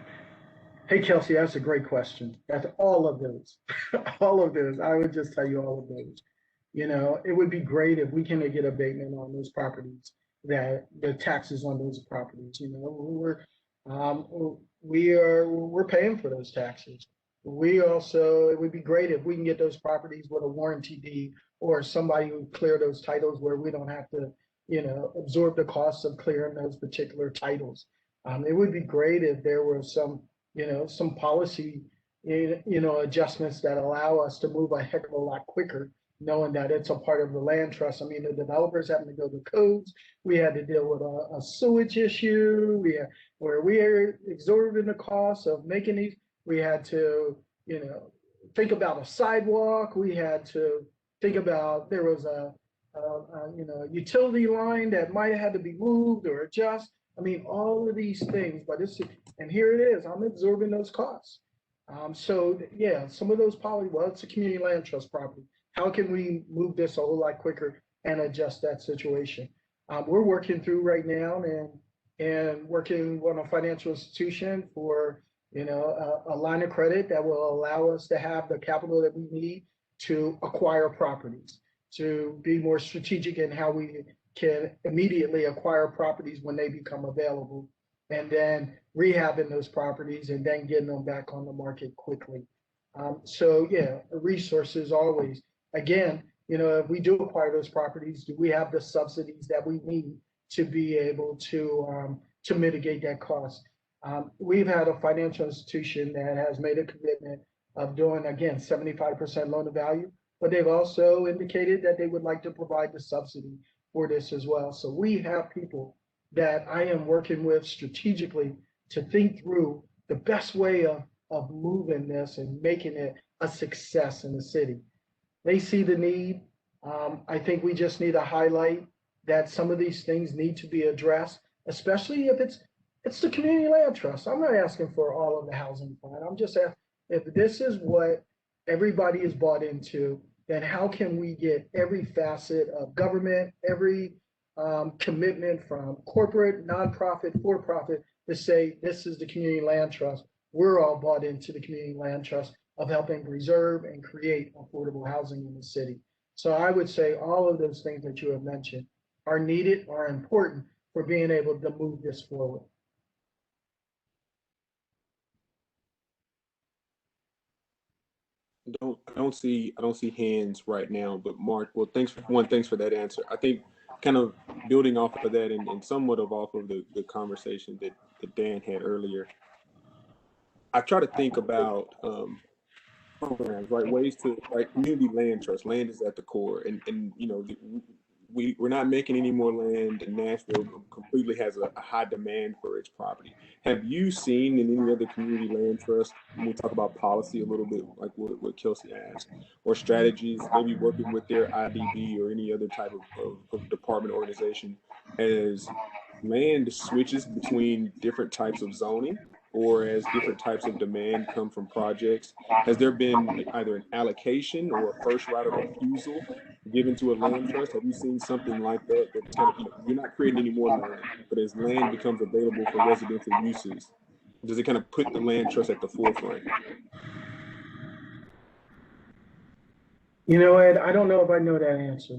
Hey, Kelsey, that's a great question. That's all of those. All of those. I would just tell you all of those. It would be great if we can get abatement on those properties, that the taxes on those properties. We're paying for those taxes. It would be great if we can get those properties with a warranty deed or somebody who clear those titles where we don't have to, absorb the costs of clearing those particular titles. It would be great if there were some policy, adjustments that allow us to move a heck of a lot quicker, knowing that it's a part of the land trust. I mean, the developers having to go to codes. We had to deal with a sewage issue. Where we are absorbing the cost of making these. We had to, think about a sidewalk. We had to think about, there was a utility line that might have had to be moved or adjust. I mean, all of these things, but and here it is, I'm absorbing those costs. So yeah, some of those well, it's a community land trust property. How can we move this a whole lot quicker and adjust that situation? We're working through right now and working with a financial institution for, a line of credit that will allow us to have the capital that we need to acquire properties, to be more strategic in how we can immediately acquire properties when they become available, and then rehabbing those properties and then getting them back on the market quickly. So yeah, resources always. Again, if we do acquire those properties, do we have the subsidies that we need to be able to mitigate that cost? We've had a financial institution that has made a commitment of doing, again, 75% loan to value, but they've also indicated that they would like to provide the subsidy for this as well. So we have people that I am working with strategically to think through the best way of moving this and making it a success in the city. They see the need. I think we just need to highlight that some of these things need to be addressed, especially if it's the community land trust. I'm not asking for all of the housing fund. I'm just asking, if this is what everybody is bought into, then how can we get every facet of government, every commitment from corporate, nonprofit, for-profit to say, this is the community land trust. We're all bought into the community land trust of helping preserve and create affordable housing in the city. So I would say all of those things that you have mentioned are needed, are important for being able to move this forward. I don't see hands right now, but Mark, well, thanks for that answer. I think kind of building off of that and somewhat off of the conversation that Dan had earlier, I try to think about programs, right? Ways to, right? Community land trust. Land is at the core, and we're not making any more land, and Nashville completely has a high demand for its property. Have you seen in any other community land trust, when we talk about policy a little bit, like what Kelsey asked, or strategies, maybe working with their IDB or any other type of department organization, as land switches between different types of zoning, or as different types of demand come from projects? Has there been either an allocation or a first right of refusal given to a land trust? Have you seen something like that? That's kind of, you're not creating any more land, but as land becomes available for residential uses, does it kind of put the land trust at the forefront? Ed, I don't know if I know that answer,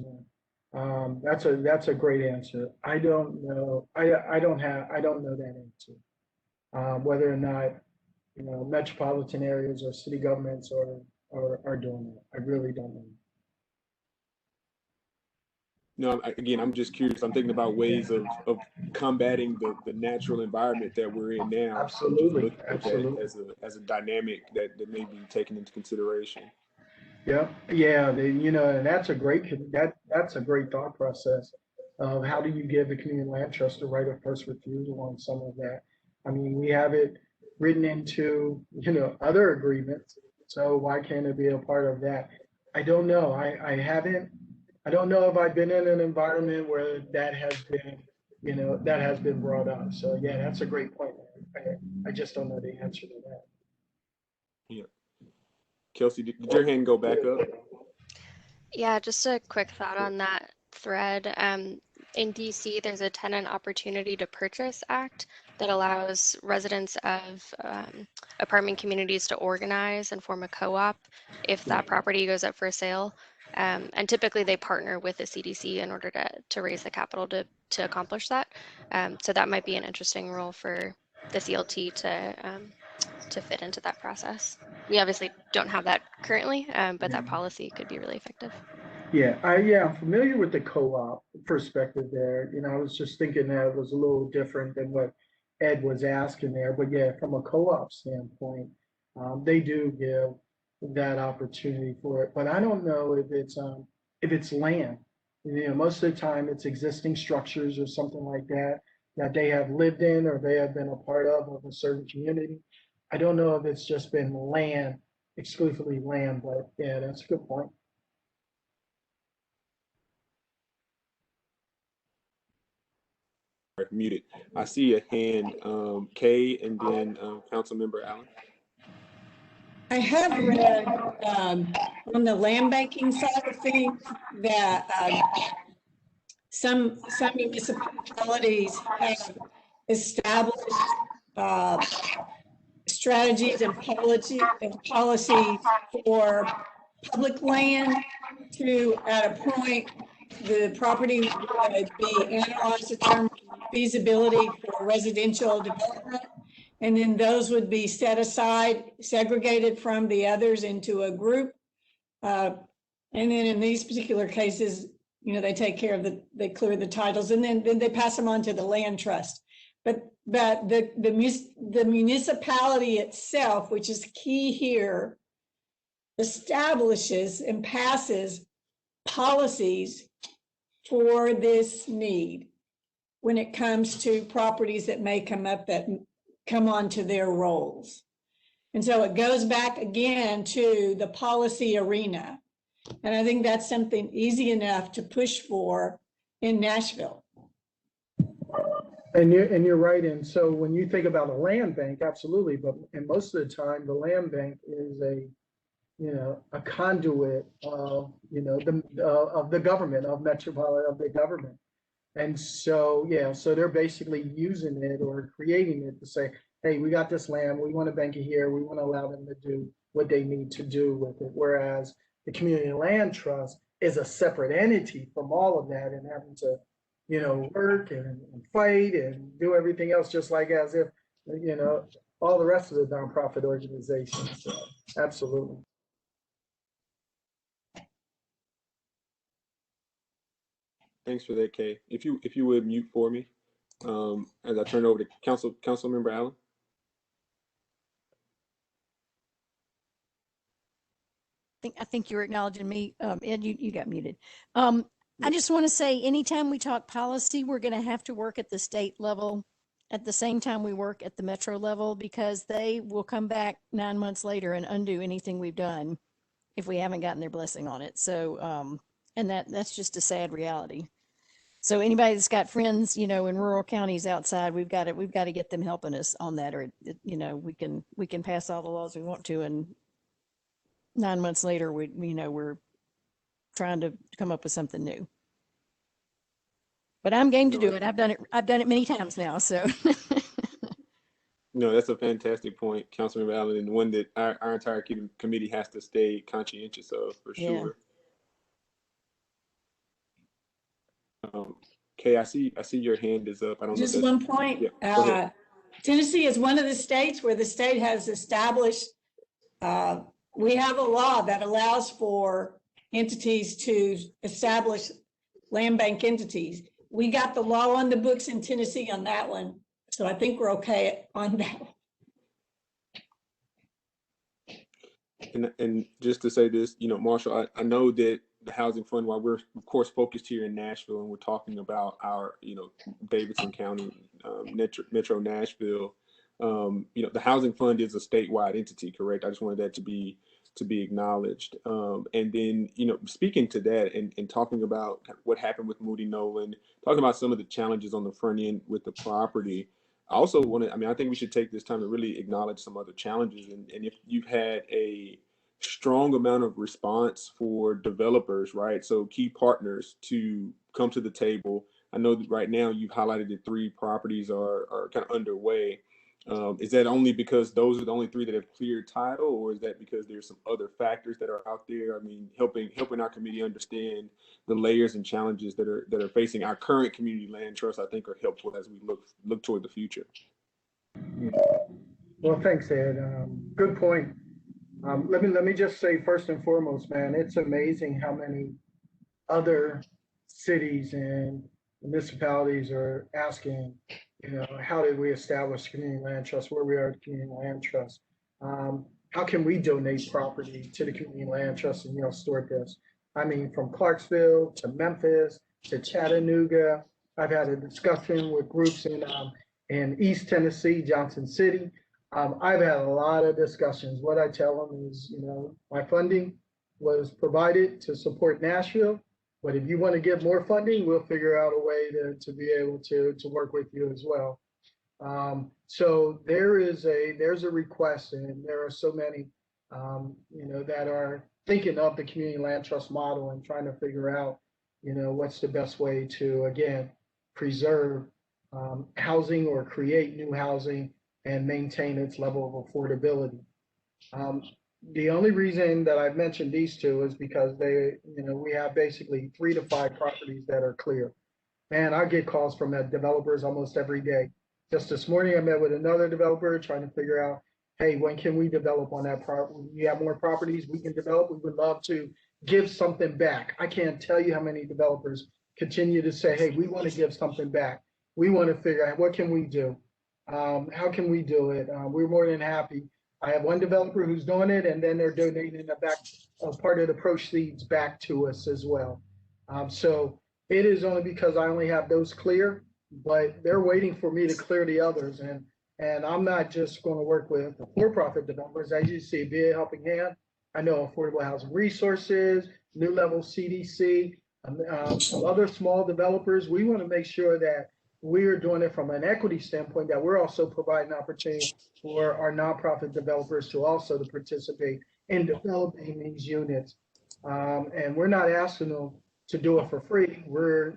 man. That's a great answer. I don't know. I don't know that answer. Whether or not metropolitan areas or city governments are doing that, I really don't know. No, again, I'm just curious. I'm thinking about ways of combating the natural environment that we're in now. Absolutely, just absolutely. As a dynamic that may be taken into consideration. Yeah, and that's a great thought process of how do you give the community land trust the right of first refusal on some of that. I mean, we have it written into other agreements, so why can't it be a part of that? I don't know. I don't know if I've been in an environment where that has been brought up. So yeah, that's a great point. I just don't know the answer to that. Yeah. Kelsey, did your hand go back up? Yeah, just a quick thought on that thread. In DC, there's a Tenant Opportunity to Purchase Act that allows residents of apartment communities to organize and form a co-op if that property goes up for sale. And typically they partner with the CDC in order to raise the capital to accomplish that. So that might be an interesting role for the CLT to fit into that process. We obviously don't have that currently, but that policy could be really effective. Yeah, I'm familiar with the co-op perspective there. I was just thinking that it was a little different than what Ed was asking there. But yeah, from a co-op standpoint, they do give that opportunity for it. But I don't know if it's land. Most of the time it's existing structures or something like that they have lived in or they have been a part of a certain community. I don't know if it's just been land exclusively land, but yeah, that's a good point. Muted. I see a hand, Kay, and then Councilmember Allen. I have read on the land banking side of things that some municipalities have established strategies and policies for public land to, at a point, the property would be analyzed to determine feasibility for residential development. And then those would be set aside, segregated from the others into a group. And then in these particular cases, they take care of they clear the titles, and then they pass them on to the land trust. But the municipality itself, which is key here, establishes and passes policies for this need when it comes to properties that may come up that come onto their rolls. And so it goes back again to the policy arena. And I think that's something easy enough to push for in Nashville. And you're right. And so when you think about a land bank, absolutely. But and most of the time, the land bank is a conduit of of the government, of the government. And so so they're basically using it or creating it to say, hey, we got this land, we want to bank it here, we want to allow them to do what they need to do with it. Whereas the community land trust is a separate entity from all of that and having to work and fight and do everything else, just like as if all the rest of the nonprofit organizations. So, absolutely. Thanks for that, Kay. If you would mute for me, as I turn over to Councilmember Allen. I think you were acknowledging me. Ed, you got muted. I just want to say, anytime we talk policy, we're going to have to work at the state level at the same time we work at the metro level, because they will come back 9 months later and undo anything we've done if we haven't gotten their blessing on it. So, and that's just a sad reality. So anybody that's got friends, in rural counties outside, we've got to get them helping us on that, or we can pass all the laws we want to, and 9 months later we're trying to come up with something new. But I'm game to do it. I've done it many times now. So. No, that's a fantastic point, Councilmember Allen, and one that our entire committee has to stay conscientious of, for sure. Kay, I see your hand is up. I don't know. Just one point. Yeah, Tennessee is one of the states where the state has established, we have a law that allows for entities to establish land bank entities. We got the law on the books in Tennessee on that one. So I think we're okay on that. And just to say this, Marshall, I know that the housing fund, while we're of course focused here in Nashville and we're talking about our, Davidson County, Metro Nashville, the housing fund is a statewide entity, correct? I just wanted that to be acknowledged. And then, speaking to that and talking about what happened with Moody Nolan, talking about some of the challenges on the front end with the property, I also I think we should take this time to really acknowledge some other challenges. And if you've had a strong amount of response for developers, right? So key partners to come to the table. I know that right now you've highlighted that 3 properties are kind of underway. Is that only because those are the only 3 that have cleared title, or is that because there's some other factors that are out there? I mean, helping our committee understand the layers and challenges that are facing our current community land trust, I think, are helpful as we look toward the future. Well, thanks, Ed. Good point. Let me just say first and foremost, man, it's amazing how many other cities and municipalities are asking, how did we establish community land trust, where we are at community land trust? How can we donate property to the community land trust and store this? I mean, from Clarksville to Memphis to Chattanooga. I've had a discussion with groups in East Tennessee, Johnson City. I've had a lot of discussions. What I tell them is, my funding was provided to support Nashville, but if you want to give more funding, we'll figure out a way to be able to work with you as well. So there's a request, and there are so many, that are thinking of the community land trust model and trying to figure out, what's the best way to, again, preserve housing or create new housing and maintain its level of affordability. The only reason that I've mentioned these two is because we have basically 3 to 5 properties that are clear. And I get calls from developers almost every day. Just this morning, I met with another developer trying to figure out, hey, when can we develop on that property? We have more properties we can develop. We would love to give something back. I can't tell you how many developers continue to say, hey, we want to give something back. We want to figure out what can we do? How can we do it? We're more than happy. I have one developer who's doing it, and then they're donating part of the proceeds back to us as well. So it is only because I only have those clear, but they're waiting for me to clear the others. And I'm not just going to work with the for-profit developers. As you see, be a helping hand. I know Affordable Housing Resources, New Level CDC, some other small developers. We want to make sure that we are doing it from an equity standpoint, that we're also providing opportunity for our nonprofit developers to also to participate in developing these units. And we're not asking them to do it for free. We're,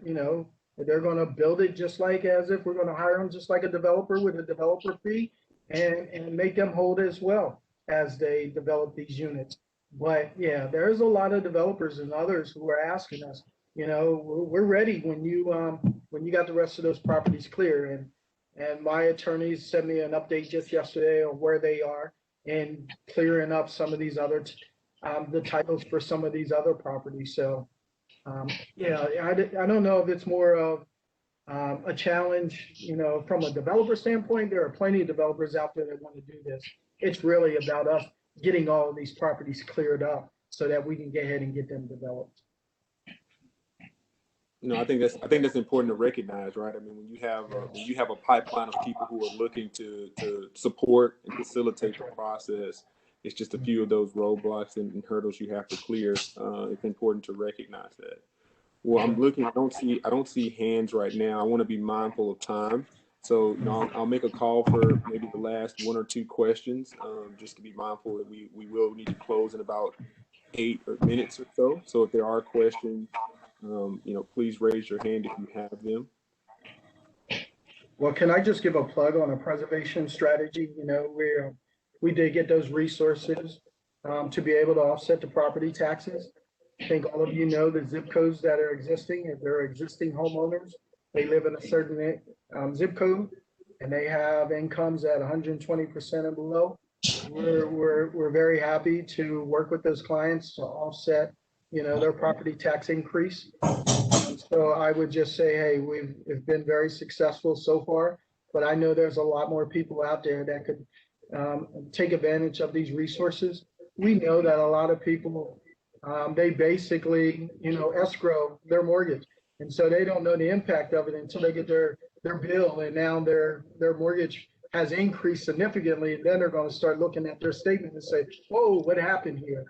they're going to build it just like as if we're going to hire them just like a developer with a developer fee and make them hold as well as they develop these units. But yeah, there's a lot of developers and others who are asking us, we're ready when you got the rest of those properties clear. And my attorneys sent me an update just yesterday on where they are and clearing up some of these other, the titles for some of these other properties. So yeah, I don't know if it's more of a challenge, from a developer standpoint. There are plenty of developers out there that want to do this. It's really about us getting all of these properties cleared up so that we can get ahead and get them developed. I think that's important to recognize, right? I mean, when you have a pipeline of people who are looking to support and facilitate the process, it's just a few of those roadblocks and hurdles you have to clear. It's important to recognize that. Well, I'm looking. I don't see hands right now. I want to be mindful of time, so I'll make a call for maybe the last 1 or 2 questions, just to be mindful that we will need to close in about 8 minutes or so. So if there are questions, please raise your hand if you have them. Well, can I just give a plug on a preservation strategy? We did get those resources to be able to offset the property taxes. I think all of you know the zip codes that are existing. If they're existing homeowners, they live in a certain zip code and they have incomes at 120% and below. We're very happy to work with those clients to offset, their property tax increase. So I would just say, hey, we've been very successful so far, but I know there's a lot more people out there that could take advantage of these resources. We know that a lot of people, they basically, escrow their mortgage. And so they don't know the impact of it until they get their bill, and now their mortgage has increased significantly. And then they're going to start looking at their statement and say, whoa, what happened here?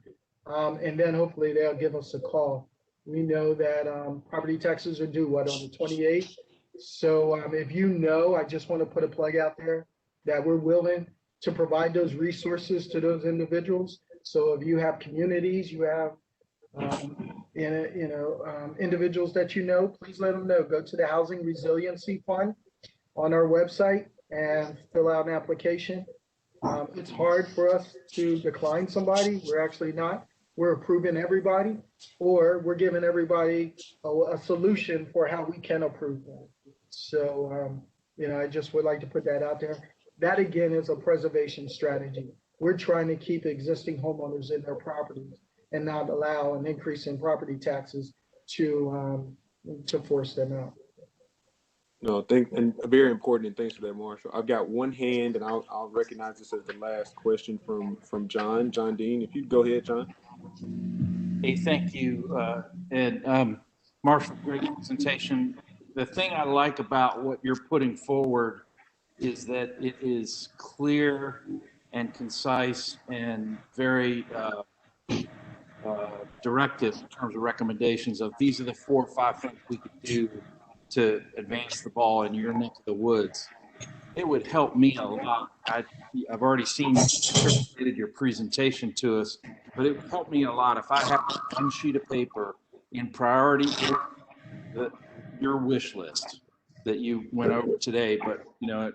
And then hopefully they'll give us a call. We know that property taxes are due, on the 28th. So if I just want to put a plug out there that we're willing to provide those resources to those individuals. So if you have communities, you have individuals that please let them know. Go to the Housing Resiliency Fund on our website and fill out an application. It's hard for us to decline somebody. We're actually not. We're approving everybody, or we're giving everybody a solution for how we can approve them. So, I just would like to put that out there. That again is a preservation strategy. We're trying to keep existing homeowners in their properties and not allow an increase in property taxes to force them out. No, and very important, and thanks for that, Marshall. I've got one hand, and I'll recognize this as the last question from John Dean. If you'd go ahead, John. Hey, thank you, Ed. Marshall, great presentation. The thing I like about what you're putting forward is that it is clear and concise and very directive in terms of recommendations of these are the 4 or 5 things we could do to advance the ball in your neck of the woods. It would help me a lot. I've already seen you circulated your presentation to us, but it would help me a lot if I had one sheet of paper in priority order, your wish list that you went over today. But you know,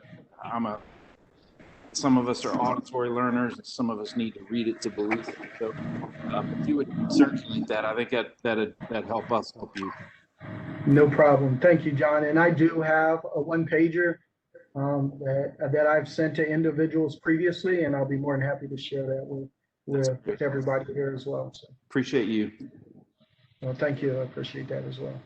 some of us are auditory learners, and some of us need to read it to believe it. So, if you would circulate that, I think that'd help us help you. No problem. Thank you, John. And I do have a one-pager that I've sent to individuals previously, and I'll be more than happy to share that with everybody here as well. So appreciate you. well, thank you. I appreciate that as well.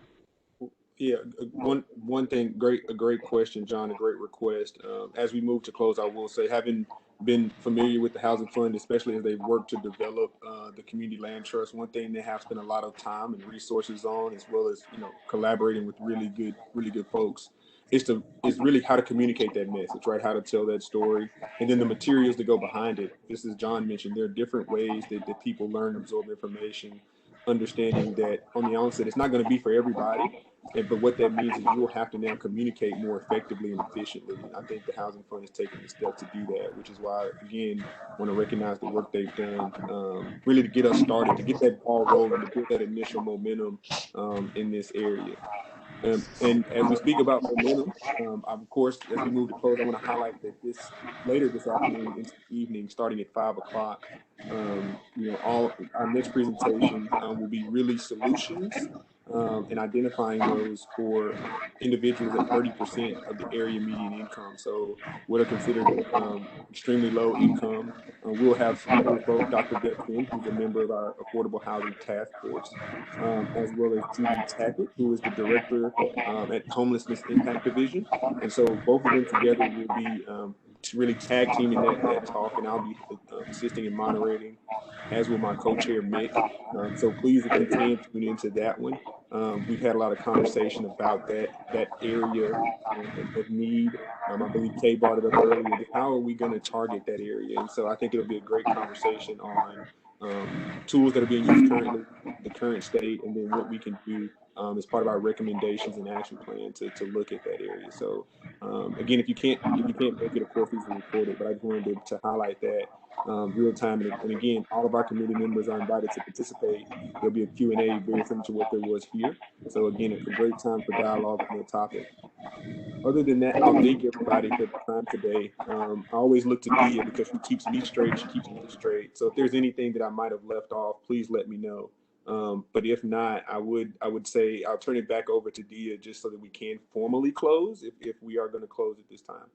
Yeah, one thing, a great question, John, a great request. As we move to close, I will say, having been familiar with the Housing Fund, especially as they work to develop the Community Land Trust, one thing they have spent a lot of time and resources on, as well as collaborating with really good folks, is really how to communicate that message, right? How to tell that story, and then the materials that go behind it. Just as John mentioned, there are different ways that people learn, absorb information, understanding that on the onset, it's not going to be for everybody. But what that means is you will have to now communicate more effectively and efficiently. And I think the Housing Fund is taking the steps to do that, which is why, again, I want to recognize the work they've done, really to get us started, to get that ball rolling, to build that initial momentum in this area. And as we speak about momentum, of course, as we move to close, I want to highlight that later this afternoon into the evening, starting at 5 o'clock, all our next presentation will be really solutions and identifying those for individuals at 30% of the area median income. So what are considered extremely low income. We'll have some other folks, Dr. Beth Finn, who's a member of our Affordable Housing Task Force, as well as Judy Tackett, who is the director at Homelessness Impact Division. And so both of them together will be really tag teaming that talk, and I'll be assisting and moderating, as will my co-chair Mick. So please, if you can, tune into that one. We've had a lot of conversation about that area of need. I believe Kay brought it up earlier. How are we going to target that area? And so I think it'll be a great conversation on tools that are being used currently, the current state, and then what we can do as part of our recommendations and action plan to look at that area. So again, if you can't make it, of course, these are recorded, but I just wanted to highlight that real time. And again, all of our committee members are invited to participate. There'll be a Q&A very similar to what there was here. So again, it's a great time for dialogue on the topic. Other than that, I'll thank everybody for the time today. I always look to Dia because she keeps me straight, she keeps me straight. So if there's anything that I might have left off, please let me know. But if not, I would say I'll turn it back over to Dia just so that we can formally close if we are going to close at this time.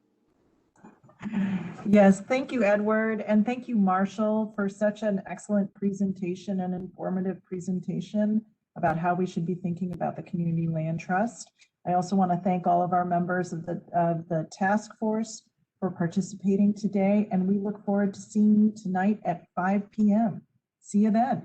Yes, thank you, Edward, and thank you, Marshall, for such an excellent presentation and informative presentation about how we should be thinking about the Community Land Trust. I also want to thank all of our members of the task force for participating today, and we look forward to seeing you tonight at 5 p.m. See you then.